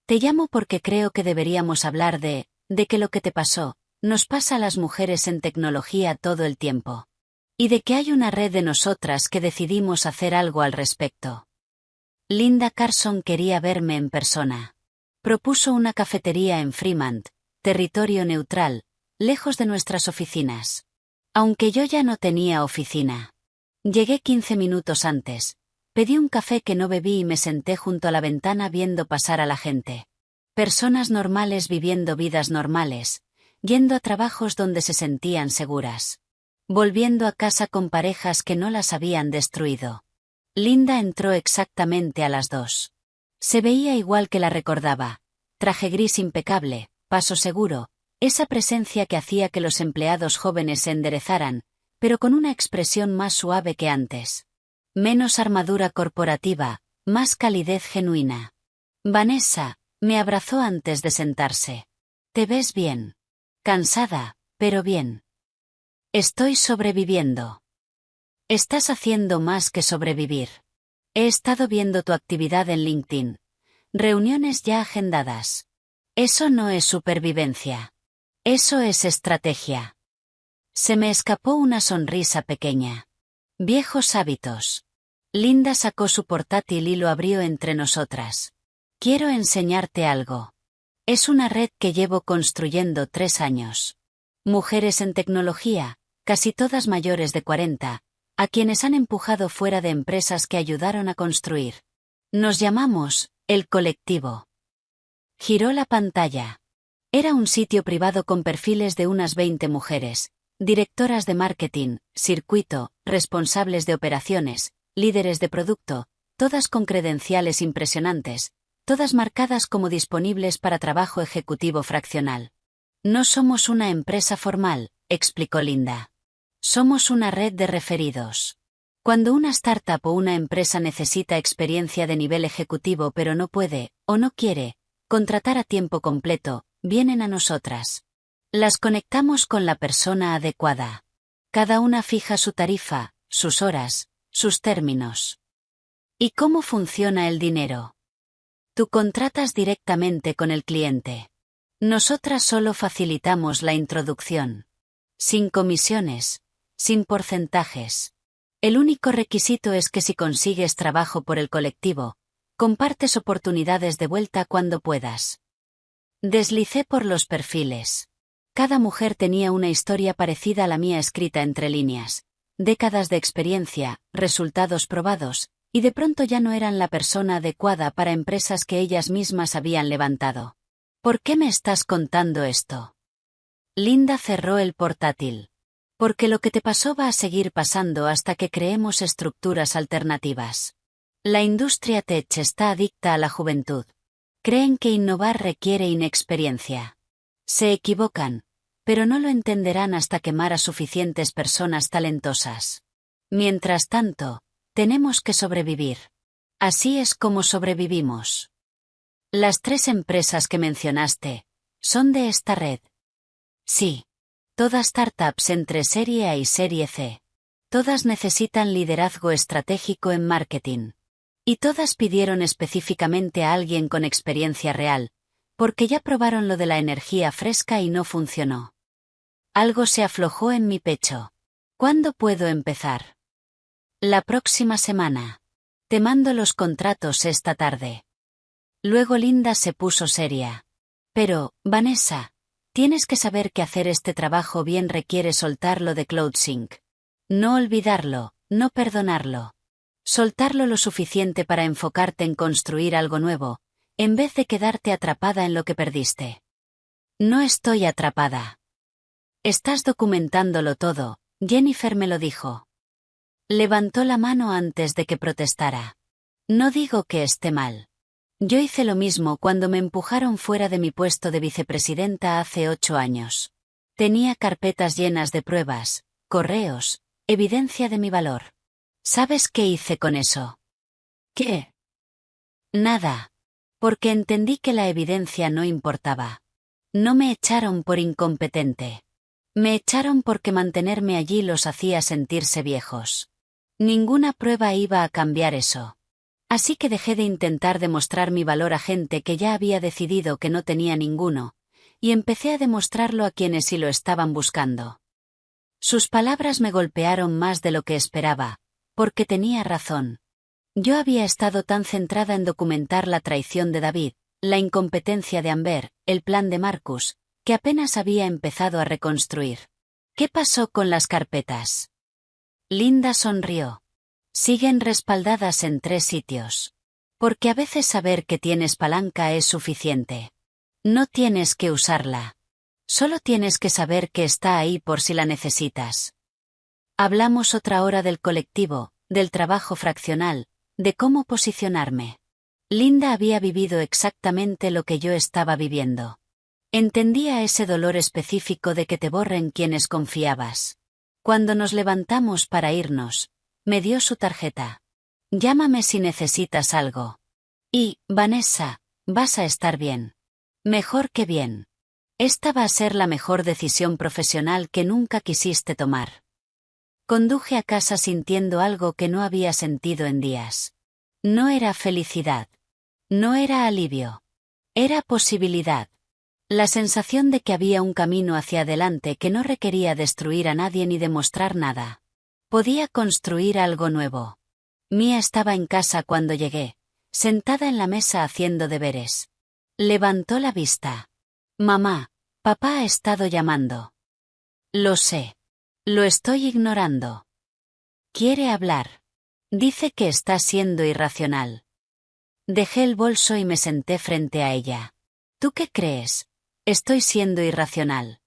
Te llamo porque creo que deberíamos hablar de que lo que te pasó, nos pasa a las mujeres en tecnología todo el tiempo. Y de que hay una red de nosotras que decidimos hacer algo al respecto. Linda Carson quería verme en persona. Propuso una cafetería en Fremont, territorio neutral, lejos de nuestras oficinas. Aunque yo ya no tenía oficina. Llegué 15 minutos antes. Pedí un café que no bebí y me senté junto a la ventana viendo pasar a la gente. Personas normales viviendo vidas normales, yendo a trabajos donde se sentían seguras. Volviendo a casa con parejas que no las habían destruido. Linda entró exactamente a las 2. Se veía igual que la recordaba. Traje gris impecable, paso seguro, esa presencia que hacía que los empleados jóvenes se enderezaran, pero con una expresión más suave que antes. Menos armadura corporativa, más calidez genuina. Vanessa, me abrazó antes de sentarse. Te ves bien. Cansada, pero bien. Estoy sobreviviendo. Estás haciendo más que sobrevivir. He estado viendo tu actividad en LinkedIn. Reuniones ya agendadas. Eso no es supervivencia. Eso es estrategia. Se me escapó una sonrisa pequeña. Viejos hábitos. Linda sacó su portátil y lo abrió entre nosotras. Quiero enseñarte algo. Es una red que llevo construyendo 3 años. Mujeres en tecnología, casi todas mayores de 40, a quienes han empujado fuera de empresas que ayudaron a construir. Nos llamamos, El Colectivo. Giró la pantalla. Era un sitio privado con perfiles de unas 20 mujeres, directoras de marketing, circuito, responsables de operaciones, líderes de producto, todas con credenciales impresionantes, todas marcadas como disponibles para trabajo ejecutivo fraccional. No somos una empresa formal, explicó Linda. Somos una red de referidos. Cuando una startup o una empresa necesita experiencia de nivel ejecutivo pero no puede, o no quiere, contratar a tiempo completo, vienen a nosotras. Las conectamos con la persona adecuada. Cada una fija su tarifa, sus horas, sus términos. ¿Y cómo funciona el dinero? Tú contratas directamente con el cliente. Nosotras solo facilitamos la introducción. Sin comisiones. Sin porcentajes. El único requisito es que si consigues trabajo por el colectivo, compartes oportunidades de vuelta cuando puedas. Deslicé por los perfiles. Cada mujer tenía una historia parecida a la mía escrita entre líneas. Décadas de experiencia, resultados probados, y de pronto ya no eran la persona adecuada para empresas que ellas mismas habían levantado. ¿Por qué me estás contando esto? Linda cerró el portátil. Porque lo que te pasó va a seguir pasando hasta que creemos estructuras alternativas. La industria tech está adicta a la juventud. Creen que innovar requiere inexperiencia. Se equivocan, pero no lo entenderán hasta quemar a suficientes personas talentosas. Mientras tanto, tenemos que sobrevivir. Así es como sobrevivimos. Las 3 empresas que mencionaste, son de esta red. Sí. Todas startups entre Serie A y Serie C. Todas necesitan liderazgo estratégico en marketing. Y todas pidieron específicamente a alguien con experiencia real, porque ya probaron lo de la energía fresca y no funcionó. Algo se aflojó en mi pecho. ¿Cuándo puedo empezar? La próxima semana. Te mando los contratos esta tarde. Luego Linda se puso seria. Pero, Vanessa, tienes que saber que hacer este trabajo bien requiere soltarlo de CloudSync. No olvidarlo, no perdonarlo. Soltarlo lo suficiente para enfocarte en construir algo nuevo, en vez de quedarte atrapada en lo que perdiste. No estoy atrapada. Estás documentándolo todo, Jennifer me lo dijo. Levantó la mano antes de que protestara. No digo que esté mal. Yo hice lo mismo cuando me empujaron fuera de mi puesto de vicepresidenta hace 8 años. Tenía carpetas llenas de pruebas, correos, evidencia de mi valor. ¿Sabes qué hice con eso? ¿Qué? Nada. Porque entendí que la evidencia no importaba. No me echaron por incompetente. Me echaron porque mantenerme allí los hacía sentirse viejos. Ninguna prueba iba a cambiar eso. Así que dejé de intentar demostrar mi valor a gente que ya había decidido que no tenía ninguno, y empecé a demostrarlo a quienes sí lo estaban buscando. Sus palabras me golpearon más de lo que esperaba, porque tenía razón. Yo había estado tan centrada en documentar la traición de David, la incompetencia de Amber, el plan de Marcus, que apenas había empezado a reconstruir. ¿Qué pasó con las carpetas? Linda sonrió. Siguen respaldadas en 3 sitios. Porque a veces saber que tienes palanca es suficiente. No tienes que usarla. Solo tienes que saber que está ahí por si la necesitas. Hablamos otra hora del colectivo, del trabajo fraccional, de cómo posicionarme. Linda había vivido exactamente lo que yo estaba viviendo. Entendía ese dolor específico de que te borren quienes confiabas. Cuando nos levantamos para irnos, me dio su tarjeta. Llámame si necesitas algo. Y, Vanessa, vas a estar bien. Mejor que bien. Esta va a ser la mejor decisión profesional que nunca quisiste tomar. Conduje a casa sintiendo algo que no había sentido en días. No era felicidad. No era alivio. Era posibilidad. La sensación de que había un camino hacia adelante que no requería destruir a nadie ni demostrar nada. Podía construir algo nuevo. Mía estaba en casa cuando llegué, sentada en la mesa haciendo deberes. Levantó la vista. Mamá, papá ha estado llamando. Lo sé. Lo estoy ignorando. Quiere hablar. Dice que está siendo irracional. Dejé el bolso y me senté frente a ella. ¿Tú qué crees? Estoy siendo irracional.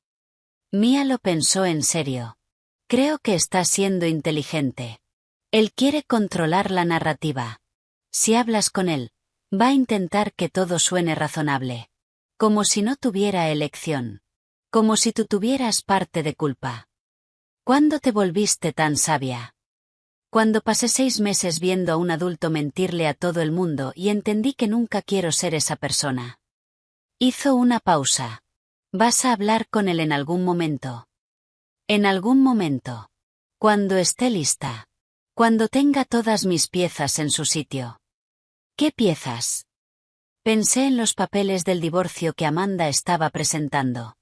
Mía lo pensó en serio. Creo que está siendo inteligente. Él quiere controlar la narrativa. Si hablas con él, va a intentar que todo suene razonable. Como si no tuviera elección. Como si tú tuvieras parte de culpa. ¿Cuándo te volviste tan sabia? Cuando pasé 6 meses viendo a un adulto mentirle a todo el mundo y entendí que nunca quiero ser esa persona. Hizo una pausa. ¿Vas a hablar con él en algún momento? En algún momento. Cuando esté lista. Cuando tenga todas mis piezas en su sitio. ¿Qué piezas? Pensé en los papeles del divorcio que Amanda estaba presentando.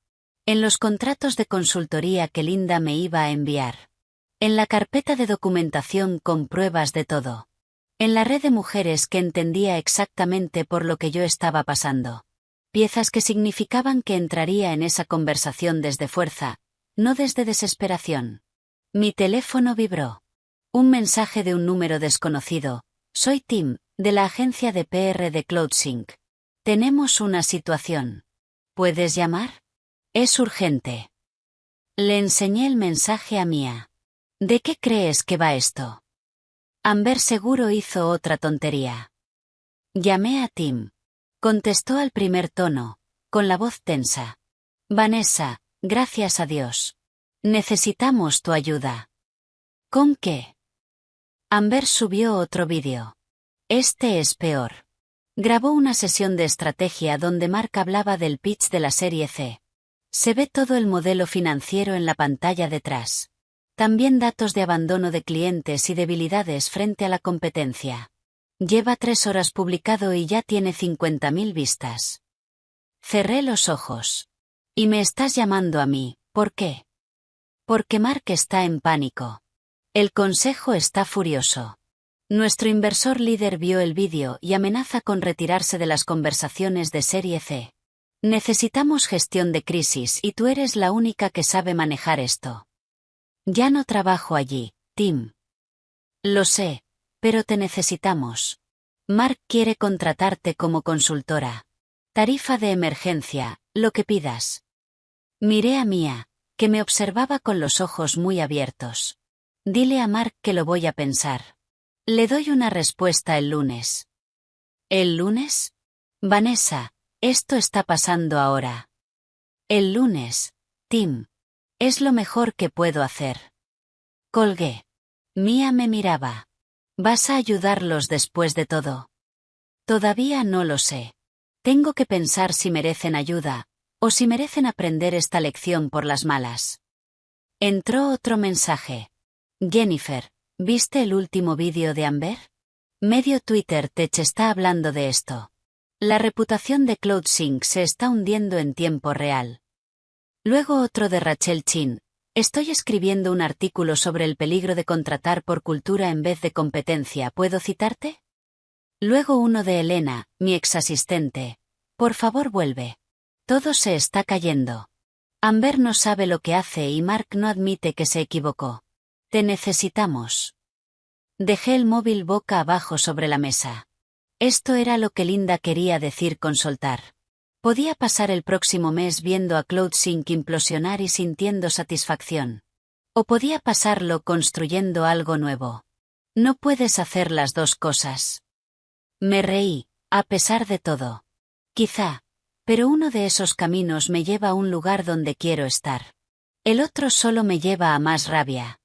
En los contratos de consultoría que Linda me iba a enviar. En la carpeta de documentación con pruebas de todo. En la red de mujeres que entendía exactamente por lo que yo estaba pasando. Piezas que significaban que entraría en esa conversación desde fuerza, no desde desesperación. Mi teléfono vibró. Un mensaje de un número desconocido. Soy Tim, de la agencia de PR de CloudSync. Tenemos una situación. ¿Puedes llamar? Es urgente. Le enseñé el mensaje a Mía. ¿De qué crees que va esto? Amber seguro hizo otra tontería. Llamé a Tim. Contestó al primer tono, con la voz tensa. Vanessa, gracias a Dios. Necesitamos tu ayuda. ¿Con qué? Amber subió otro vídeo. Este es peor. Grabó una sesión de estrategia donde Mark hablaba del pitch de la serie C. Se ve todo el modelo financiero en la pantalla detrás. También datos de abandono de clientes y debilidades frente a la competencia. Lleva 3 horas publicado y ya tiene 50.000 vistas. Cerré los ojos. Y me estás llamando a mí, ¿por qué? Porque Mark está en pánico. El consejo está furioso. Nuestro inversor líder vio el vídeo y amenaza con retirarse de las conversaciones de serie C. Necesitamos gestión de crisis y tú eres la única que sabe manejar esto. Ya no trabajo allí, Tim. Lo sé, pero te necesitamos. Mark quiere contratarte como consultora. Tarifa de emergencia, lo que pidas. Miré a Mía, que me observaba con los ojos muy abiertos. Dile a Mark que lo voy a pensar. Le doy una respuesta el lunes. ¿El lunes? Vanessa, esto está pasando ahora. El lunes, Tim. Es lo mejor que puedo hacer. Colgué. Mía me miraba. ¿Vas a ayudarlos después de todo? Todavía no lo sé. Tengo que pensar si merecen ayuda, o si merecen aprender esta lección por las malas. Entró otro mensaje. Jennifer, ¿viste el último vídeo de Amber? Medio Twitter Tech está hablando de esto. La reputación de CloudSync se está hundiendo en tiempo real. Luego otro de Rachel Chin. Estoy escribiendo un artículo sobre el peligro de contratar por cultura en vez de competencia. ¿Puedo citarte? Luego uno de Elena, mi exasistente. Por favor vuelve. Todo se está cayendo. Amber no sabe lo que hace y Mark no admite que se equivocó. Te necesitamos. Dejé el móvil boca abajo sobre la mesa. Esto era lo que Linda quería decir con soltar. Podía pasar el próximo mes viendo a CloudSync implosionar y sintiendo satisfacción. O podía pasarlo construyendo algo nuevo. No puedes hacer las dos cosas. Me reí, a pesar de todo. Quizá, pero uno de esos caminos me lleva a un lugar donde quiero estar. El otro solo me lleva a más rabia.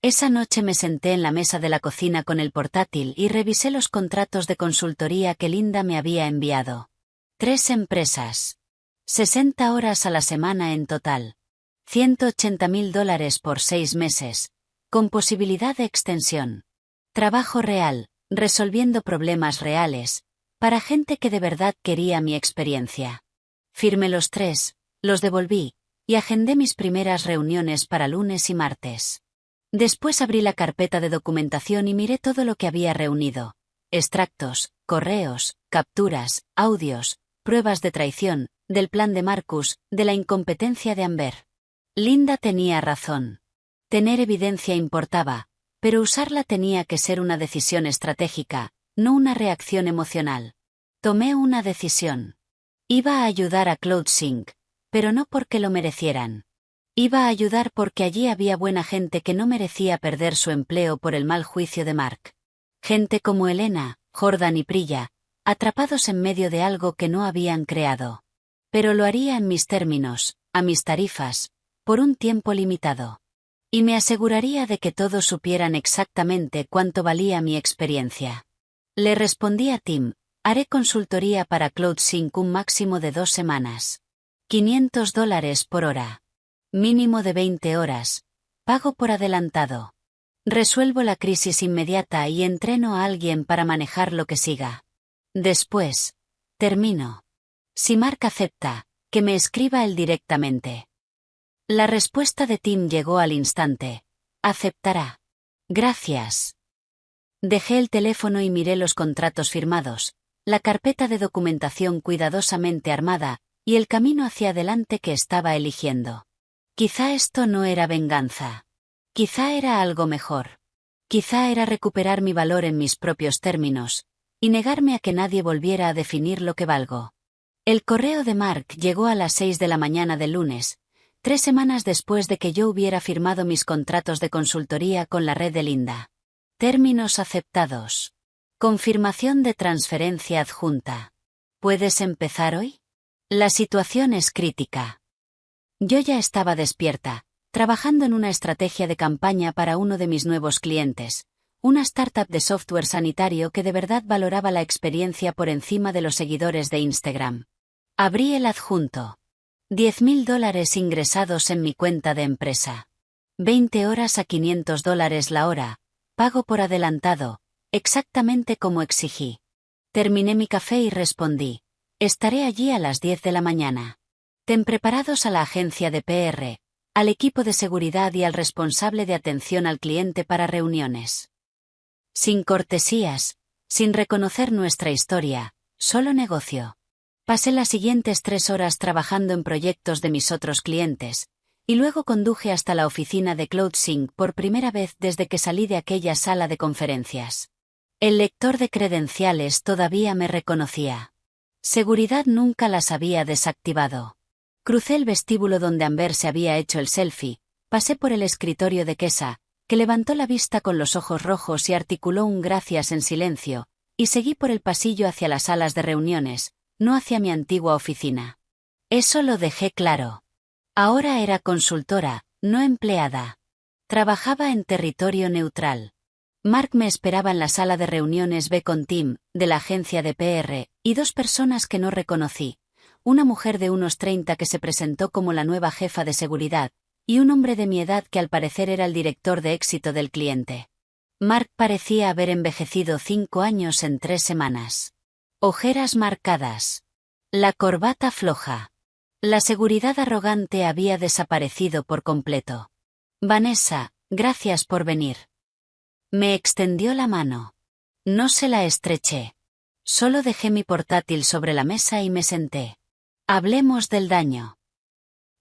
Esa noche me senté en la mesa de la cocina con el portátil y revisé los contratos de consultoría que Linda me había enviado. 3 empresas. 60 horas a la semana en total. $180.000 por 6 meses. Con posibilidad de extensión. Trabajo real, resolviendo problemas reales, para gente que de verdad quería mi experiencia. Firmé los 3, los devolví, y agendé mis primeras reuniones para lunes y martes. Después abrí la carpeta de documentación y miré todo lo que había reunido. Extractos, correos, capturas, audios, pruebas de traición, del plan de Marcus, de la incompetencia de Amber. Linda tenía razón. Tener evidencia importaba, pero usarla tenía que ser una decisión estratégica, no una reacción emocional. Tomé una decisión. Iba a ayudar a CloudSync, pero no porque lo merecieran. Iba a ayudar porque allí había buena gente que no merecía perder su empleo por el mal juicio de Mark. Gente como Elena, Jordan y Priya, atrapados en medio de algo que no habían creado. Pero lo haría en mis términos, a mis tarifas, por un tiempo limitado. Y me aseguraría de que todos supieran exactamente cuánto valía mi experiencia. Le respondí a Tim, haré consultoría para CloudSync un máximo de 2 semanas. $500 por hora. Mínimo de 20 horas. Pago por adelantado. Resuelvo la crisis inmediata y entreno a alguien para manejar lo que siga. Después, termino. Si Mark acepta, que me escriba él directamente. La respuesta de Tim llegó al instante. Aceptará. Gracias. Dejé el teléfono y miré los contratos firmados, la carpeta de documentación cuidadosamente armada, y el camino hacia adelante que estaba eligiendo. Quizá esto no era venganza. Quizá era algo mejor. Quizá era recuperar mi valor en mis propios términos, y negarme a que nadie volviera a definir lo que valgo. El correo de Mark llegó a las 6 de la mañana del lunes, 3 semanas después de que yo hubiera firmado mis contratos de consultoría con la red de Linda. Términos aceptados. Confirmación de transferencia adjunta. ¿Puedes empezar hoy? La situación es crítica. Yo ya estaba despierta, trabajando en una estrategia de campaña para uno de mis nuevos clientes, una startup de software sanitario que de verdad valoraba la experiencia por encima de los seguidores de Instagram. Abrí el adjunto. $10.000 ingresados en mi cuenta de empresa. 20 horas a $500 la hora, pago por adelantado, exactamente como exigí. Terminé mi café y respondí. Estaré allí a las 10 de la mañana. Ten preparados a la agencia de PR, al equipo de seguridad y al responsable de atención al cliente para reuniones. Sin cortesías, sin reconocer nuestra historia, solo negocio. Pasé las siguientes 3 horas trabajando en proyectos de mis otros clientes, y luego conduje hasta la oficina de CloudSync por primera vez desde que salí de aquella sala de conferencias. El lector de credenciales todavía me reconocía. Seguridad nunca las había desactivado. Crucé el vestíbulo donde Amber se había hecho el selfie, pasé por el escritorio de Kesa, que levantó la vista con los ojos rojos y articuló un gracias en silencio, y seguí por el pasillo hacia las salas de reuniones, no hacia mi antigua oficina. Eso lo dejé claro. Ahora era consultora, no empleada. Trabajaba en territorio neutral. Mark me esperaba en la sala de reuniones B con Tim, de la agencia de PR, y dos personas que no reconocí. Una mujer de unos 30 que se presentó como la nueva jefa de seguridad, y un hombre de mi edad que al parecer era el director de éxito del cliente. Mark parecía haber envejecido 5 años en 3 semanas. Ojeras marcadas. La corbata floja. La seguridad arrogante había desaparecido por completo. Vanessa, gracias por venir. Me extendió la mano. No se la estreché. Solo dejé mi portátil sobre la mesa y me senté. Hablemos del daño.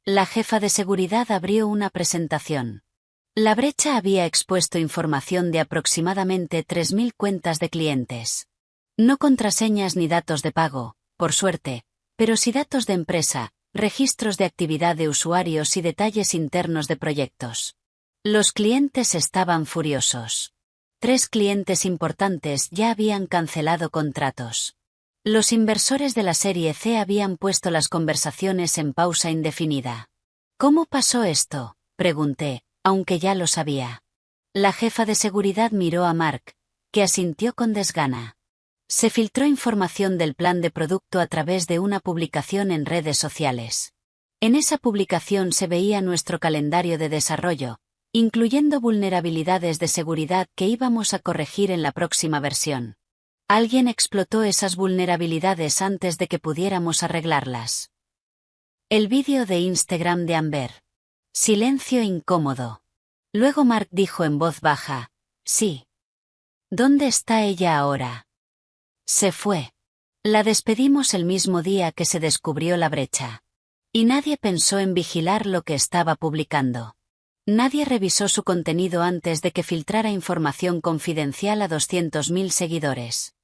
La jefa de seguridad abrió una presentación. La brecha había expuesto información de aproximadamente 3.000 cuentas de clientes. No contraseñas ni datos de pago, por suerte, pero sí datos de empresa, registros de actividad de usuarios y detalles internos de proyectos. Los clientes estaban furiosos. 3 clientes importantes ya habían cancelado contratos. Los inversores de la serie C habían puesto las conversaciones en pausa indefinida. ¿Cómo pasó esto?, pregunté, aunque ya lo sabía. La jefa de seguridad miró a Mark, que asintió con desgana. Se filtró información del plan de producto a través de una publicación en redes sociales. En esa publicación se veía nuestro calendario de desarrollo, incluyendo vulnerabilidades de seguridad que íbamos a corregir en la próxima versión. Alguien explotó esas vulnerabilidades antes de que pudiéramos arreglarlas. El vídeo de Instagram de Amber. Silencio incómodo. Luego Mark dijo en voz baja, sí. ¿Dónde está ella ahora? Se fue. La despedimos el mismo día que se descubrió la brecha. Y nadie pensó en vigilar lo que estaba publicando. Nadie revisó su contenido antes de que filtrara información confidencial a 200.000 seguidores.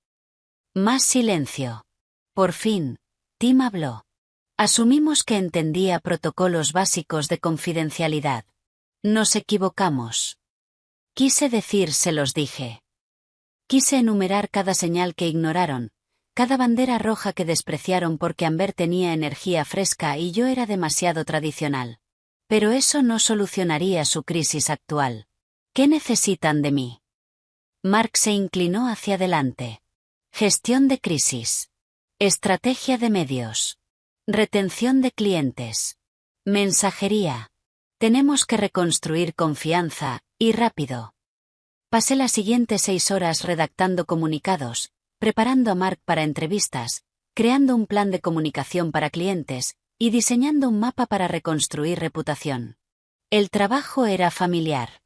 Más silencio. Por fin, Tim habló. Asumimos que entendía protocolos básicos de confidencialidad. Nos equivocamos. Quise decir, se los dije. Quise enumerar cada señal que ignoraron, cada bandera roja que despreciaron porque Amber tenía energía fresca y yo era demasiado tradicional. Pero eso no solucionaría su crisis actual. ¿Qué necesitan de mí? Mark se inclinó hacia adelante. Gestión de crisis. Estrategia de medios. Retención de clientes. Mensajería. Tenemos que reconstruir confianza, y rápido. Pasé las siguientes 6 horas redactando comunicados, preparando a Mark para entrevistas, creando un plan de comunicación para clientes, y diseñando un mapa para reconstruir reputación. El trabajo era familiar.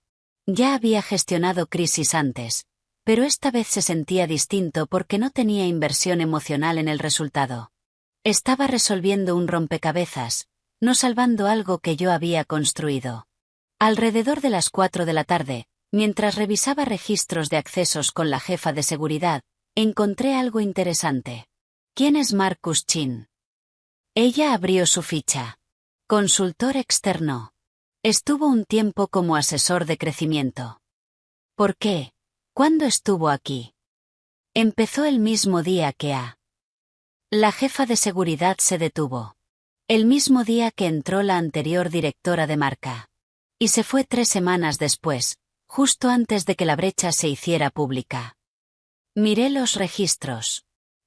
Ya había gestionado crisis antes, pero esta vez se sentía distinto porque no tenía inversión emocional en el resultado. Estaba resolviendo un rompecabezas, no salvando algo que yo había construido. Alrededor de las 4 de la tarde, mientras revisaba registros de accesos con la jefa de seguridad, encontré algo interesante. ¿Quién es Marcus Chin? Ella abrió su ficha. Consultor externo. Estuvo un tiempo como asesor de crecimiento. ¿Por qué? ¿Cuándo estuvo aquí? Empezó el mismo día que A. La jefa de seguridad se detuvo. El mismo día que entró la anterior directora de marca. Y se fue 3 semanas después, justo antes de que la brecha se hiciera pública. Miré los registros.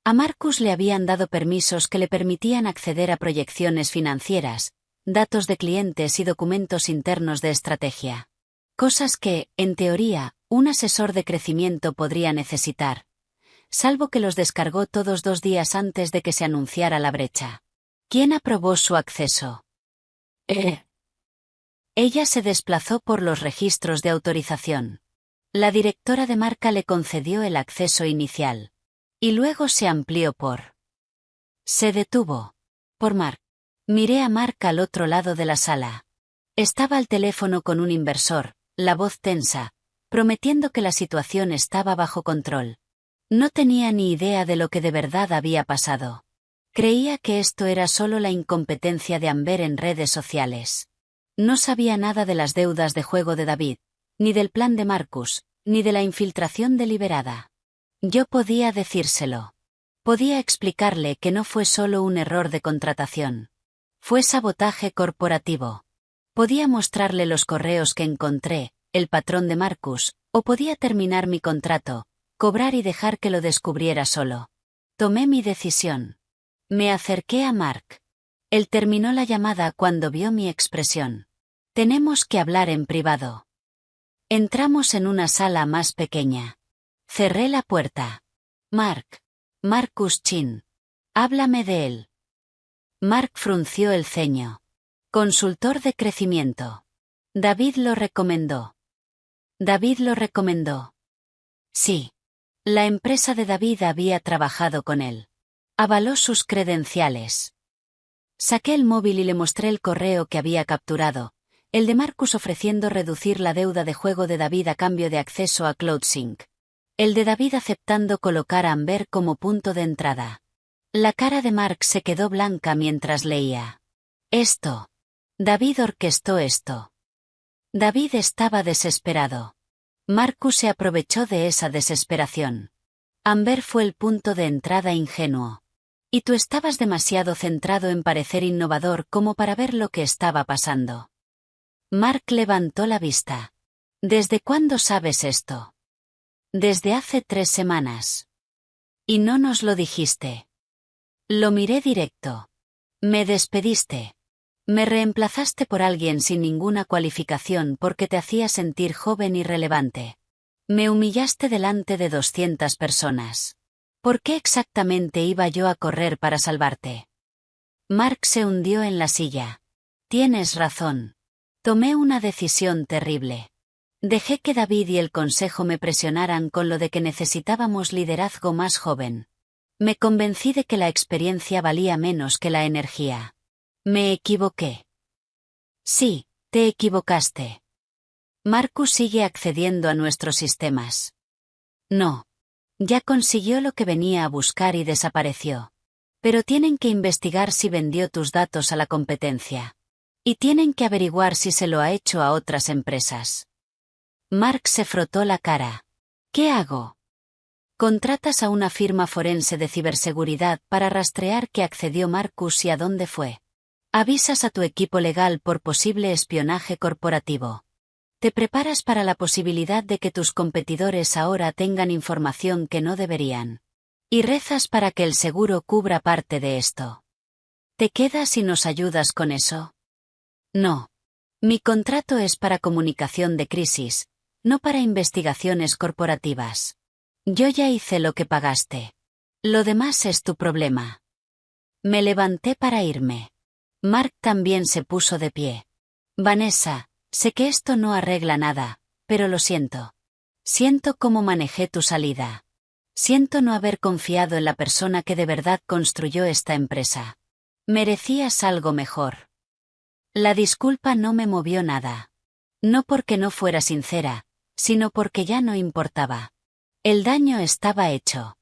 A Marcus le habían dado permisos que le permitían acceder a proyecciones financieras, datos de clientes y documentos internos de estrategia. Cosas que, en teoría, un asesor de crecimiento podría necesitar. Salvo que los descargó todos 2 días antes de que se anunciara la brecha. ¿Quién aprobó su acceso? Ella se desplazó por los registros de autorización. La directora de marca le concedió el acceso inicial. Y luego se amplió por. Se detuvo. Por Mark. Miré a Mark al otro lado de la sala. Estaba al teléfono con un inversor, la voz tensa, prometiendo que la situación estaba bajo control. No tenía ni idea de lo que de verdad había pasado. Creía que esto era solo la incompetencia de Amber en redes sociales. No sabía nada de las deudas de juego de David, ni del plan de Marcus, ni de la infiltración deliberada. Yo podía decírselo. Podía explicarle que no fue solo un error de contratación. Fue sabotaje corporativo. Podía mostrarle los correos que encontré, el patrón de Marcus, O podía terminar mi contrato, cobrar y dejar que lo descubriera solo. Tomé mi decisión. Me acerqué a Mark. Él terminó la llamada cuando vio mi expresión. Tenemos que hablar en privado. Entramos en una sala más pequeña. Cerré la puerta. Mark. Marcus Chin. Háblame de él. Mark frunció el ceño. Consultor de crecimiento. David lo recomendó. David lo recomendó. Sí. La empresa de David había trabajado con él. Avaló sus credenciales. Saqué el móvil y le mostré el correo que había capturado, el de Marcus ofreciendo reducir la deuda de juego de David a cambio de acceso a CloudSync. El de David aceptando colocar a Amber como punto de entrada. La cara de Mark se quedó blanca mientras leía. Esto. David orquestó esto. David estaba desesperado. Marcus se aprovechó de esa desesperación. Amber fue el punto de entrada ingenuo. Y tú estabas demasiado centrado en parecer innovador como para ver lo que estaba pasando. Mark levantó la vista. ¿Desde cuándo sabes esto? Desde hace 3 semanas. Y no nos lo dijiste. Lo miré directo. Me despediste. Me reemplazaste por alguien sin ninguna cualificación porque te hacía sentir joven y relevante. Me humillaste delante de 200 personas. ¿Por qué exactamente iba yo a correr para salvarte? Mark se hundió en la silla. Tienes razón. Tomé una decisión terrible. Dejé que David y el consejo me presionaran con lo de que necesitábamos liderazgo más joven. Me convencí de que la experiencia valía menos que la energía. Me equivoqué. Sí, te equivocaste. Marcus sigue accediendo a nuestros sistemas. No. Ya consiguió lo que venía a buscar y desapareció. Pero tienen que investigar si vendió tus datos a la competencia. Y tienen que averiguar si se lo ha hecho a otras empresas. Mark se frotó la cara. ¿Qué hago? Contratas a una firma forense de ciberseguridad para rastrear qué accedió Marcus y a dónde fue. Avisas a tu equipo legal por posible espionaje corporativo. Te preparas para la posibilidad de que tus competidores ahora tengan información que no deberían. Y rezas para que el seguro cubra parte de esto. ¿Te quedas y nos ayudas con eso? No. Mi contrato es para comunicación de crisis, no para investigaciones corporativas. Yo ya hice lo que pagaste. Lo demás es tu problema. Me levanté para irme. Mark también se puso de pie. Vanessa, sé que esto no arregla nada, pero lo siento. Siento cómo manejé tu salida. Siento no haber confiado en la persona que de verdad construyó esta empresa. Merecías algo mejor. La disculpa no me movió nada. No porque no fuera sincera, sino porque ya no importaba. El daño estaba hecho.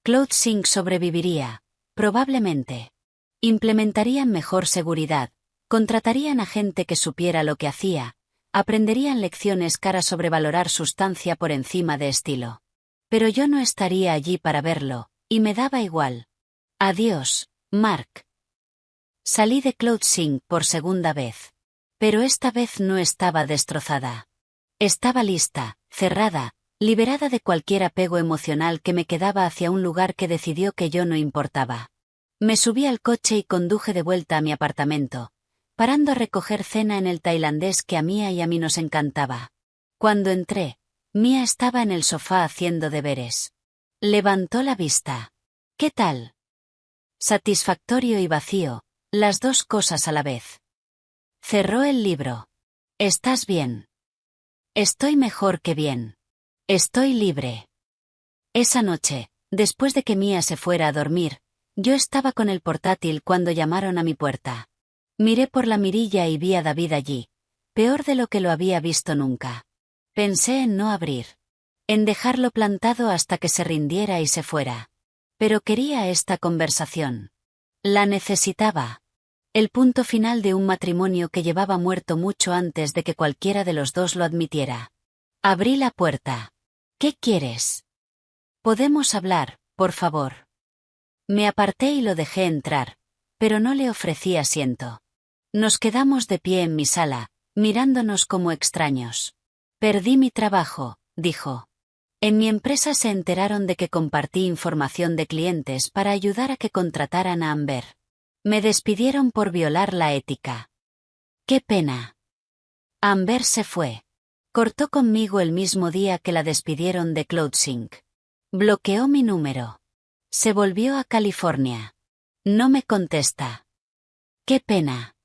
CloudSync sobreviviría, probablemente. Implementarían mejor seguridad, contratarían a gente que supiera lo que hacía, aprenderían lecciones cara sobre valorar sustancia por encima de estilo. Pero yo no estaría allí para verlo, y me daba igual. Adiós, Mark. Salí de CloudSync por segunda vez. Pero esta vez no estaba destrozada. Estaba lista, cerrada, liberada de cualquier apego emocional que me quedaba hacia un lugar que decidió que yo no importaba. Me subí al coche y conduje de vuelta a mi apartamento, parando a recoger cena en el tailandés que a Mia y a mí nos encantaba. Cuando entré, Mia estaba en el sofá haciendo deberes. Levantó la vista. ¿Qué tal? Satisfactorio y vacío, las dos cosas a la vez. Cerró el libro. ¿Estás bien? Estoy mejor que bien. Estoy libre. Esa noche, después de que Mia se fuera a dormir, yo estaba con el portátil cuando llamaron a mi puerta. Miré por la mirilla y vi a David allí, peor de lo que lo había visto nunca. Pensé en no abrir. En dejarlo plantado hasta que se rindiera y se fuera. Pero quería esta conversación. La necesitaba. El punto final de un matrimonio que llevaba muerto mucho antes de que cualquiera de los dos lo admitiera. Abrí la puerta. ¿Qué quieres? Podemos hablar, por favor. Me aparté y lo dejé entrar, pero no le ofrecí asiento. Nos quedamos de pie en mi sala, mirándonos como extraños. Perdí mi trabajo, dijo. En mi empresa se enteraron de que compartí información de clientes para ayudar a que contrataran a Amber. Me despidieron por violar la ética. ¡Qué pena! Amber se fue. Cortó conmigo el mismo día que la despidieron de CloudSync. Bloqueó mi número. Se volvió a California. No me contesta. ¡Qué pena!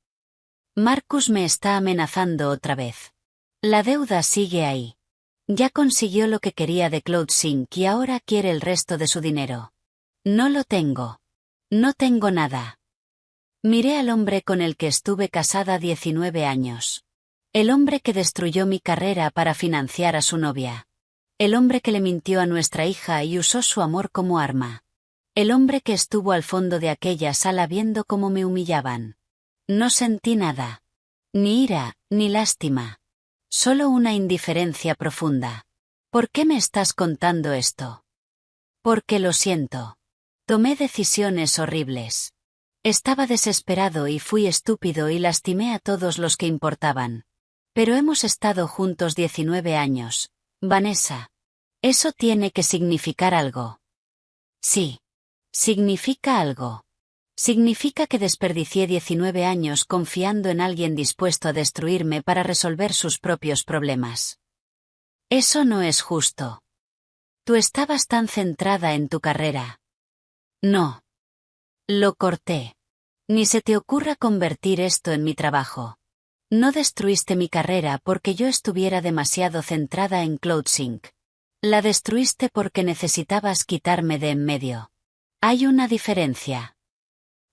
Marcus me está amenazando otra vez. La deuda sigue ahí. Ya consiguió lo que quería de CloudSync y ahora quiere el resto de su dinero. No lo tengo. No tengo nada. Miré al hombre con el que estuve casada 19 años. El hombre que destruyó mi carrera para financiar a su novia. El hombre que le mintió a nuestra hija y usó su amor como arma. El hombre que estuvo al fondo de aquella sala viendo cómo me humillaban. No sentí nada. Ni ira, ni lástima. Solo una indiferencia profunda. ¿Por qué me estás contando esto? Porque lo siento. Tomé decisiones horribles. Estaba desesperado y fui estúpido y lastimé a todos los que importaban. Pero hemos estado juntos 19 años, Vanessa. Eso tiene que significar algo. Sí. Significa algo. Significa que desperdicié 19 años confiando en alguien dispuesto a destruirme para resolver sus propios problemas. Eso no es justo. Tú estabas tan centrada en tu carrera. No. Lo corté. Ni se te ocurra convertir esto en mi trabajo. No destruiste mi carrera porque yo estuviera demasiado centrada en CloudSync. La destruiste porque necesitabas quitarme de en medio. Hay una diferencia.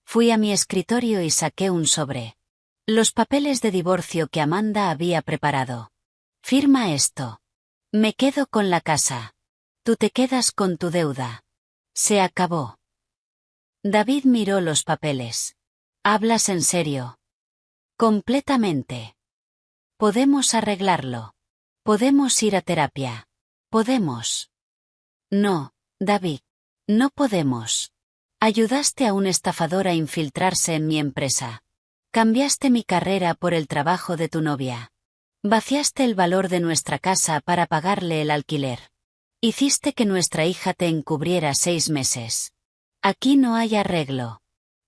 Fui a mi escritorio y saqué un sobre. Los papeles de divorcio que Amanda había preparado. Firma esto. Me quedo con la casa. Tú te quedas con tu deuda. Se acabó. David miró los papeles. ¿Hablas en serio? Completamente. Podemos arreglarlo. Podemos ir a terapia. Podemos. No, David. No podemos. Ayudaste a un estafador a infiltrarse en mi empresa. Cambiaste mi carrera por el trabajo de tu novia. Vaciaste el valor de nuestra casa para pagarle el alquiler. Hiciste que nuestra hija te encubriera 6 meses. Aquí no hay arreglo.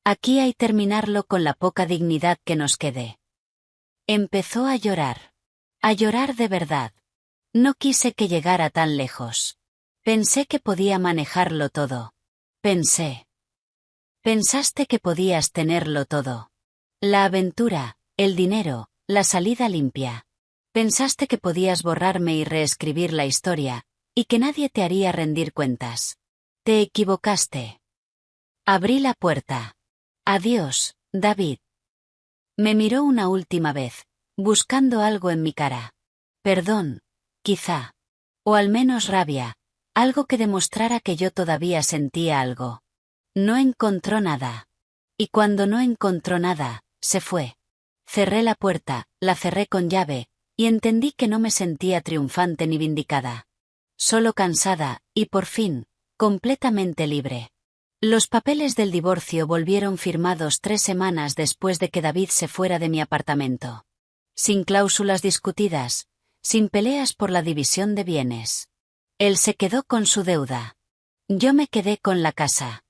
Aquí hay terminarlo con la poca dignidad que nos quede. Empezó a llorar. A llorar de verdad. No quise que llegara tan lejos. Pensé que podía manejarlo todo. Pensé. Pensaste que podías tenerlo todo. La aventura, el dinero, la salida limpia. Pensaste que podías borrarme y reescribir la historia, y que nadie te haría rendir cuentas. Te equivocaste. Abrí la puerta. Adiós, David. Me miró una última vez, buscando algo en mi cara. Perdón, quizá. O al menos rabia, algo que demostrara que yo todavía sentía algo. No encontró nada. Y cuando no encontró nada, se fue. Cerré la puerta, la cerré con llave, y entendí que no me sentía triunfante ni vindicada. Solo cansada, y por fin, completamente libre. Los papeles del divorcio volvieron firmados 3 semanas después de que David se fuera de mi apartamento. Sin cláusulas discutidas, sin peleas por la división de bienes. Él se quedó con su deuda. Yo me quedé con la casa.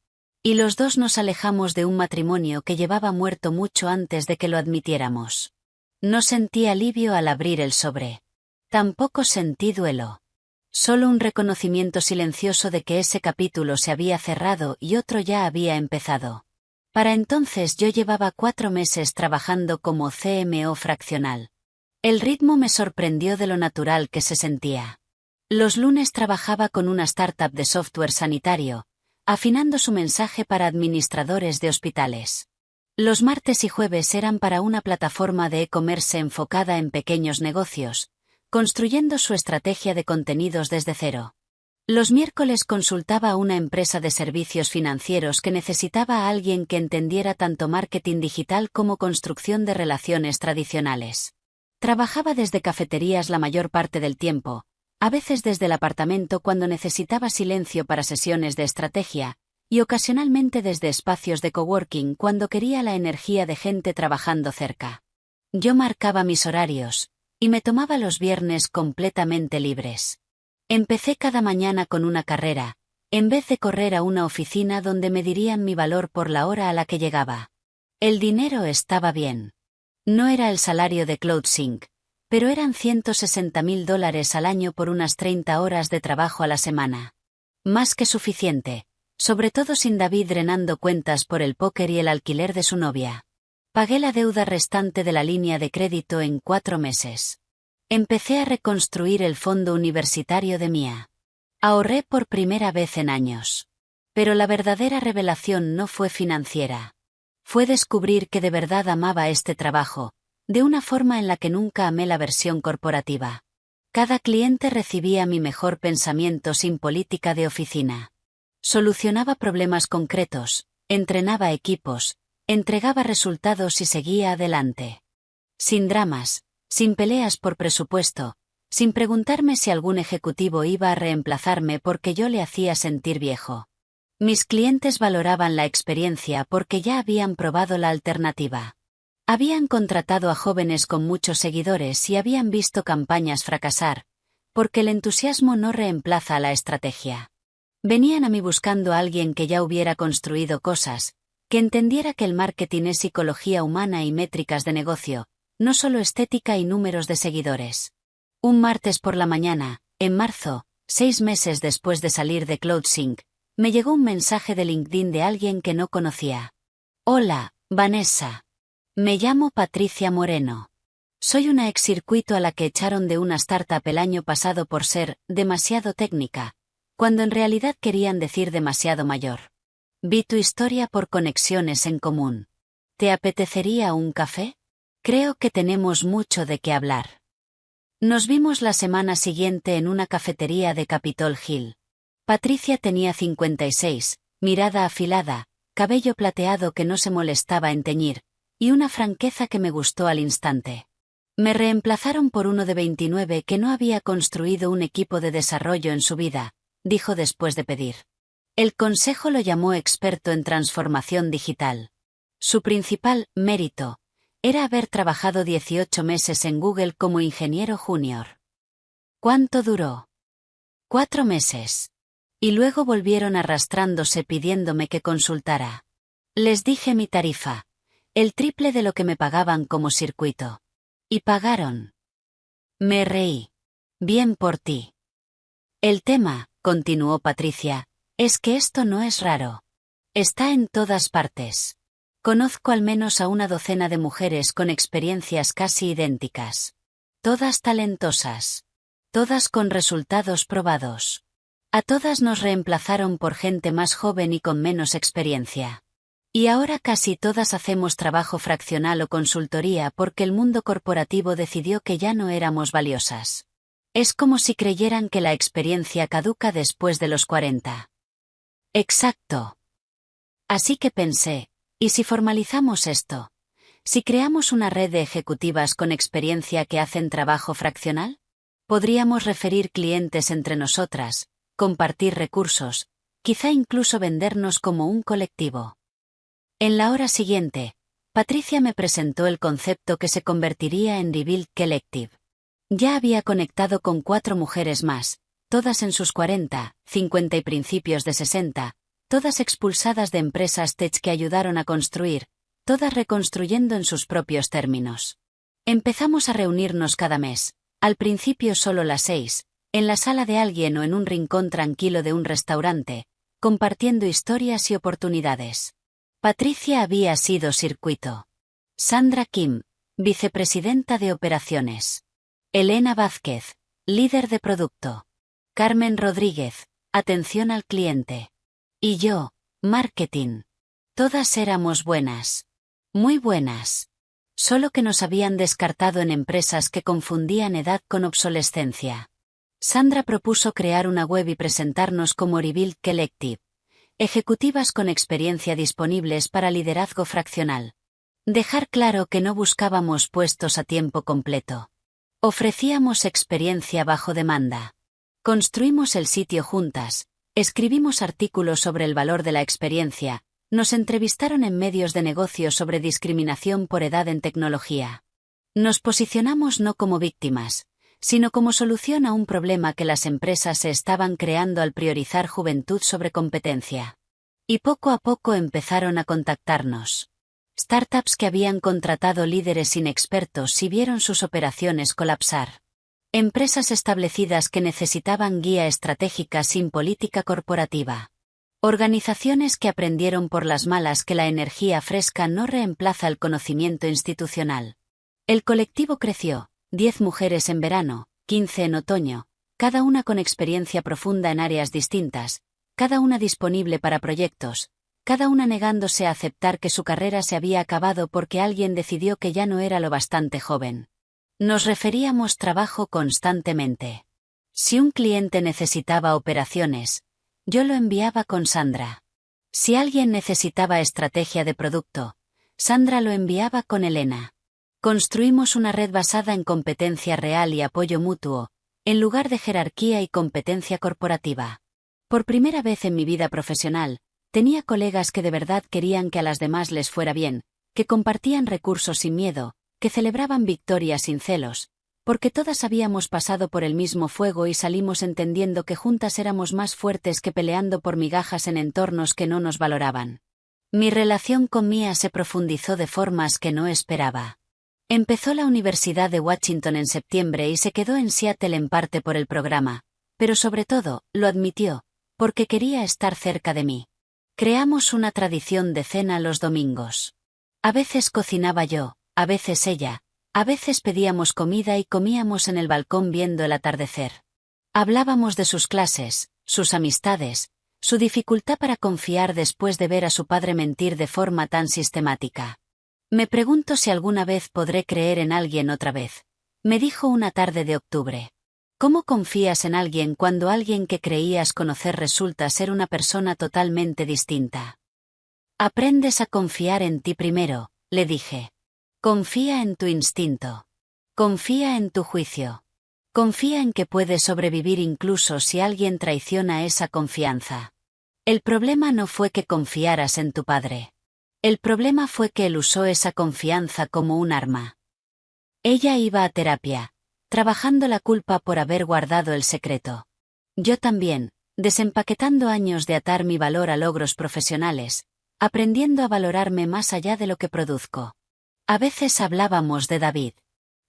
Y los dos nos alejamos de un matrimonio que llevaba muerto mucho antes de que lo admitiéramos. No sentí alivio al abrir el sobre. Tampoco sentí duelo. Solo un reconocimiento silencioso de que ese capítulo se había cerrado y otro ya había empezado. Para entonces yo llevaba 4 meses trabajando como CMO fraccional. El ritmo me sorprendió de lo natural que se sentía. Los lunes trabajaba con una startup de software sanitario, afinando su mensaje para administradores de hospitales. Los martes y jueves eran para una plataforma de e-commerce enfocada en pequeños negocios, construyendo su estrategia de contenidos desde cero. Los miércoles consultaba a una empresa de servicios financieros que necesitaba a alguien que entendiera tanto marketing digital como construcción de relaciones tradicionales. Trabajaba desde cafeterías la mayor parte del tiempo, a veces desde el apartamento cuando necesitaba silencio para sesiones de estrategia, y ocasionalmente desde espacios de coworking cuando quería la energía de gente trabajando cerca. Yo marcaba mis horarios, y me tomaba los viernes completamente libres. Empecé cada mañana con una carrera, en vez de correr a una oficina donde me dirían mi valor por la hora a la que llegaba. El dinero estaba bien. No era el salario de CloudSync, pero eran $160.000 al año por unas 30 horas de trabajo a la semana. Más que suficiente, sobre todo sin David drenando cuentas por el póker y el alquiler de su novia. Pagué la deuda restante de la línea de crédito en 4 meses. Empecé a reconstruir el fondo universitario de Mia. Ahorré por primera vez en años. Pero la verdadera revelación no fue financiera. Fue descubrir que de verdad amaba este trabajo, de una forma en la que nunca amé la versión corporativa. Cada cliente recibía mi mejor pensamiento sin política de oficina. Solucionaba problemas concretos, entrenaba equipos, entregaba resultados y seguía adelante. Sin dramas, sin peleas por presupuesto, sin preguntarme si algún ejecutivo iba a reemplazarme porque yo le hacía sentir viejo. Mis clientes valoraban la experiencia porque ya habían probado la alternativa. Habían contratado a jóvenes con muchos seguidores y habían visto campañas fracasar, porque el entusiasmo no reemplaza a la estrategia. Venían a mí buscando a alguien que ya hubiera construido cosas, que entendiera que el marketing es psicología humana y métricas de negocio, no solo estética y números de seguidores. Un martes por la mañana, en marzo, 6 meses después de salir de CloudSync, me llegó un mensaje de LinkedIn de alguien que no conocía. Hola, Vanessa. Me llamo Patricia Moreno. Soy una ex circuito a la que echaron de una startup el año pasado por ser demasiado técnica, cuando en realidad querían decir demasiado mayor. Vi tu historia por conexiones en común. ¿Te apetecería un café? Creo que tenemos mucho de qué hablar. Nos vimos la semana siguiente en una cafetería de Capitol Hill. Patricia tenía 56, mirada afilada, cabello plateado que no se molestaba en teñir, y una franqueza que me gustó al instante. Me reemplazaron por uno de 29 que no había construido un equipo de desarrollo en su vida, dijo después de pedir. El consejo lo llamó experto en transformación digital. Su principal mérito era haber trabajado 18 meses en Google como ingeniero junior. ¿Cuánto duró? 4 meses. Y luego volvieron arrastrándose pidiéndome que consultara. Les dije mi tarifa, el triple de lo que me pagaban como circuito. Y pagaron. Me reí. Bien por ti. El tema, continuó Patricia, es que esto no es raro. Está en todas partes. Conozco al menos a una docena de mujeres con experiencias casi idénticas. Todas talentosas. Todas con resultados probados. A todas nos reemplazaron por gente más joven y con menos experiencia. Y ahora casi todas hacemos trabajo fraccional o consultoría porque el mundo corporativo decidió que ya no éramos valiosas. Es como si creyeran que la experiencia caduca después de los 40. Exacto. Así que pensé, ¿y si formalizamos esto? ¿Si creamos una red de ejecutivas con experiencia que hacen trabajo fraccional? Podríamos referir clientes entre nosotras, compartir recursos, quizá incluso vendernos como un colectivo. En la hora siguiente, Patricia me presentó el concepto que se convertiría en Rebuild Collective. Ya había conectado con 4 mujeres más, todas en sus 40, 50 y principios de 60, todas expulsadas de empresas tech que ayudaron a construir, todas reconstruyendo en sus propios términos. Empezamos a reunirnos cada mes, al principio solo las 6, en la sala de alguien o en un rincón tranquilo de un restaurante, compartiendo historias y oportunidades. Patricia había sido circuito. Sandra Kim, vicepresidenta de operaciones. Elena Vázquez, líder de producto. Carmen Rodríguez, atención al cliente. Y yo, marketing. Todas éramos buenas. Muy buenas. Solo que nos habían descartado en empresas que confundían edad con obsolescencia. Sandra propuso crear una web y presentarnos como Rebuild Collective. Ejecutivas con experiencia disponibles para liderazgo fraccional. Dejar claro que no buscábamos puestos a tiempo completo. Ofrecíamos experiencia bajo demanda. Construimos el sitio juntas, escribimos artículos sobre el valor de la experiencia, nos entrevistaron en medios de negocio sobre discriminación por edad en tecnología. Nos posicionamos no como víctimas, sino como solución a un problema que las empresas se estaban creando al priorizar juventud sobre competencia. Y poco a poco empezaron a contactarnos. Startups que habían contratado líderes inexpertos y vieron sus operaciones colapsar. Empresas establecidas que necesitaban guía estratégica sin política corporativa. Organizaciones que aprendieron por las malas que la energía fresca no reemplaza el conocimiento institucional. El colectivo creció, 10 mujeres en verano, 15 en otoño, cada una con experiencia profunda en áreas distintas, cada una disponible para proyectos, cada una negándose a aceptar que su carrera se había acabado porque alguien decidió que ya no era lo bastante joven. Nos referíamos trabajo constantemente. Si un cliente necesitaba operaciones, yo lo enviaba con Sandra. Si alguien necesitaba estrategia de producto, Sandra lo enviaba con Elena. Construimos una red basada en competencia real y apoyo mutuo, en lugar de jerarquía y competencia corporativa. Por primera vez en mi vida profesional, tenía colegas que de verdad querían que a las demás les fuera bien, que compartían recursos sin miedo, que celebraban victorias sin celos, porque todas habíamos pasado por el mismo fuego y salimos entendiendo que juntas éramos más fuertes que peleando por migajas en entornos que no nos valoraban. Mi relación con Mia se profundizó de formas que no esperaba. Empezó la Universidad de Washington en septiembre y se quedó en Seattle en parte por el programa, pero sobre todo, lo admitió, porque quería estar cerca de mí. Creamos una tradición de cena los domingos. A veces cocinaba yo, a veces ella, a veces pedíamos comida y comíamos en el balcón viendo el atardecer. Hablábamos de sus clases, sus amistades, su dificultad para confiar después de ver a su padre mentir de forma tan sistemática. Me pregunto si alguna vez podré creer en alguien otra vez, me dijo una tarde de octubre. ¿Cómo confías en alguien cuando alguien que creías conocer resulta ser una persona totalmente distinta? Aprendes a confiar en ti primero, le dije. Confía en tu instinto. Confía en tu juicio. Confía en que puedes sobrevivir incluso si alguien traiciona esa confianza. El problema no fue que confiaras en tu padre. El problema fue que él usó esa confianza como un arma. Ella iba a terapia, trabajando la culpa por haber guardado el secreto. Yo también, desempaquetando años de atar mi valor a logros profesionales, aprendiendo a valorarme más allá de lo que produzco. A veces hablábamos de David.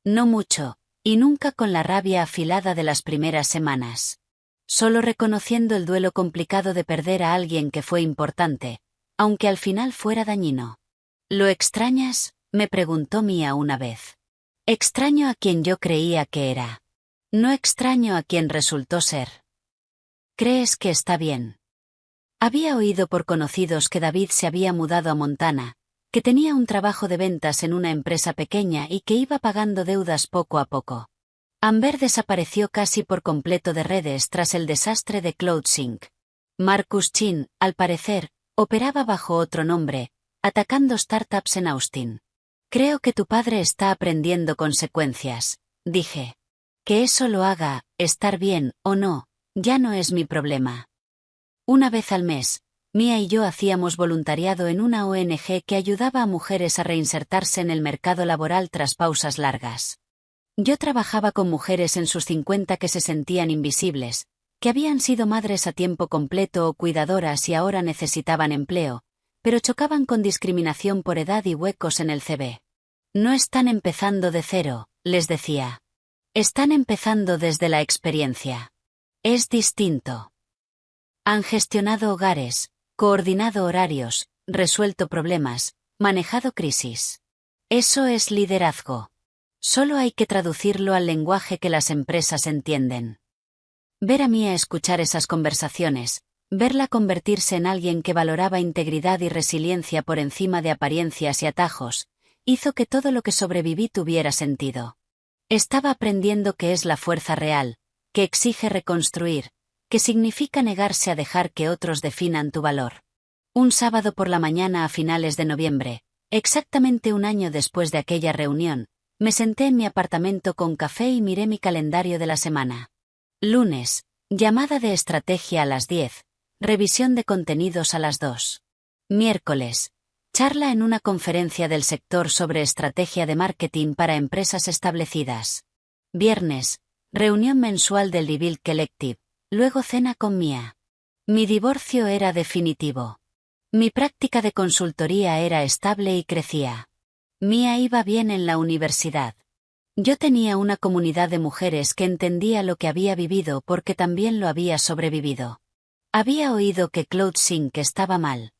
No mucho, y nunca con la rabia afilada de las primeras semanas. Solo reconociendo el duelo complicado de perder a alguien que fue importante, aunque al final fuera dañino. ¿Lo extrañas?, me preguntó Mia una vez. Extraño a quien yo creía que era. No extraño a quien resultó ser. ¿Crees que está bien? Había oído por conocidos que David se había mudado a Montana, que tenía un trabajo de ventas en una empresa pequeña y que iba pagando deudas poco a poco. Amber desapareció casi por completo de redes tras el desastre de CloudSync. Marcus Chin, al parecer, operaba bajo otro nombre, atacando startups en Austin. Creo que tu padre está aprendiendo consecuencias, dije. Que eso lo haga, estar bien o no, ya no es mi problema. Una vez al mes, Mia y yo hacíamos voluntariado en una ONG que ayudaba a mujeres a reinsertarse en el mercado laboral tras pausas largas. Yo trabajaba con mujeres en sus 50 que se sentían invisibles, que habían sido madres a tiempo completo o cuidadoras y ahora necesitaban empleo, pero chocaban con discriminación por edad y huecos en el CV. No están empezando de cero, les decía. Están empezando desde la experiencia. Es distinto. Han gestionado hogares, coordinado horarios, resuelto problemas, manejado crisis. Eso es liderazgo. Solo hay que traducirlo al lenguaje que las empresas entienden. Ver a Mia escuchar esas conversaciones, verla convertirse en alguien que valoraba integridad y resiliencia por encima de apariencias y atajos, hizo que todo lo que sobreviví tuviera sentido. Estaba aprendiendo qué es la fuerza real, que exige reconstruir, que significa negarse a dejar que otros definan tu valor. Un sábado por la mañana a finales de noviembre, exactamente un año después de aquella reunión, me senté en mi apartamento con café y miré mi calendario de la semana. Lunes, llamada de estrategia a las 10, revisión de contenidos a las 2. Miércoles, charla en una conferencia del sector sobre estrategia de marketing para empresas establecidas. Viernes, Reunión mensual del Reveal Collective, luego cena con Mia. Mi divorcio era definitivo. Mi práctica de consultoría era estable y crecía. Mia iba bien en la universidad. Yo tenía una comunidad de mujeres que entendía lo que había vivido porque también lo había sobrevivido. Había oído que CloudSync estaba mal.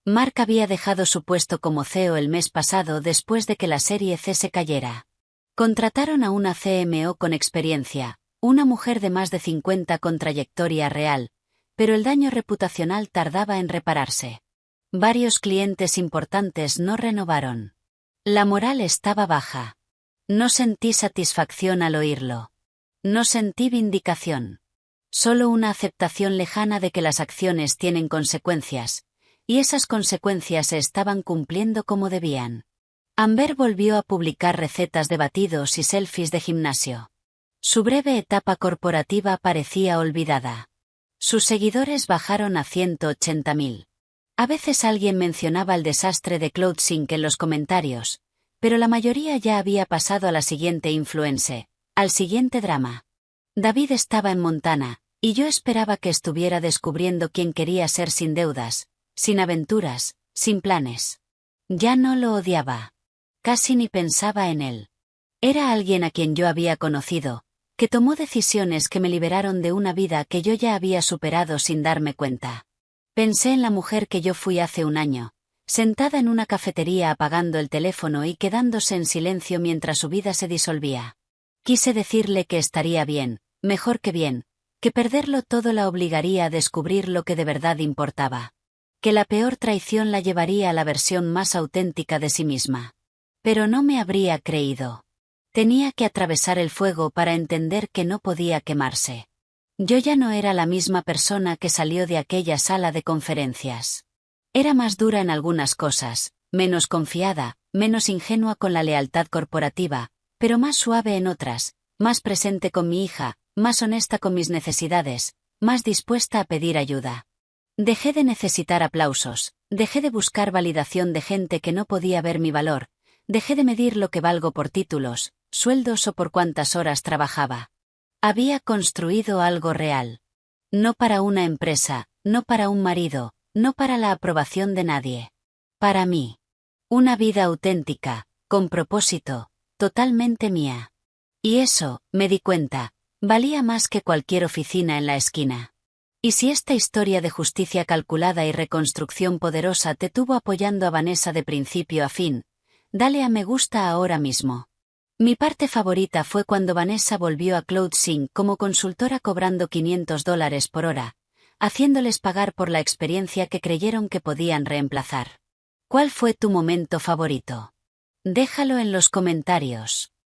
Mark había dejado su puesto como CEO el mes pasado después de que la serie C se cayera. Contrataron a una CMO con experiencia, una mujer de más de 50 con trayectoria real, pero el daño reputacional tardaba en repararse. Varios clientes importantes no renovaron. La moral estaba baja. No sentí satisfacción al oírlo. No sentí vindicación. Solo una aceptación lejana de que las acciones tienen consecuencias, y esas consecuencias se estaban cumpliendo como debían. Amber volvió a publicar recetas de batidos y selfies de gimnasio. Su breve etapa corporativa parecía olvidada. Sus seguidores bajaron a 180.000. A veces alguien mencionaba el desastre de CloudSync en los comentarios, pero la mayoría ya había pasado a la siguiente influencer, al siguiente drama. David estaba en Montana, y yo esperaba que estuviera descubriendo quién quería ser sin deudas, sin aventuras, sin planes. Ya no lo odiaba. Casi ni pensaba en él. Era alguien a quien yo había conocido, que tomó decisiones que me liberaron de una vida que yo ya había superado sin darme cuenta. Pensé en la mujer que yo fui hace un año, sentada en una cafetería apagando el teléfono y quedándose en silencio mientras su vida se disolvía. Quise decirle que estaría bien, mejor que bien, que perderlo todo la obligaría a descubrir lo que de verdad importaba. Que la peor traición la llevaría a la versión más auténtica de sí misma. Pero no me habría creído. Tenía que atravesar el fuego para entender que no podía quemarse. Yo ya no era la misma persona que salió de aquella sala de conferencias. Era más dura en algunas cosas, menos confiada, menos ingenua con la lealtad corporativa, pero más suave en otras, más presente con mi hija, más honesta con mis necesidades, más dispuesta a pedir ayuda. Dejé de necesitar aplausos, dejé de buscar validación de gente que no podía ver mi valor, dejé de medir lo que valgo por títulos, sueldos o por cuántas horas trabajaba. Había construido algo real. No para una empresa, no para un marido, no para la aprobación de nadie. Para mí. Una vida auténtica, con propósito, totalmente mía. Y eso, me di cuenta, valía más que cualquier oficina en la esquina. Y si esta historia de justicia calculada y reconstrucción poderosa te tuvo apoyando a Vanessa de principio a fin, dale a me gusta ahora mismo. Mi parte favorita fue cuando Vanessa volvió a CloudSync como consultora cobrando $500 por hora, haciéndoles pagar por la experiencia que creyeron que podían reemplazar. ¿Cuál fue tu momento favorito? Déjalo en los comentarios.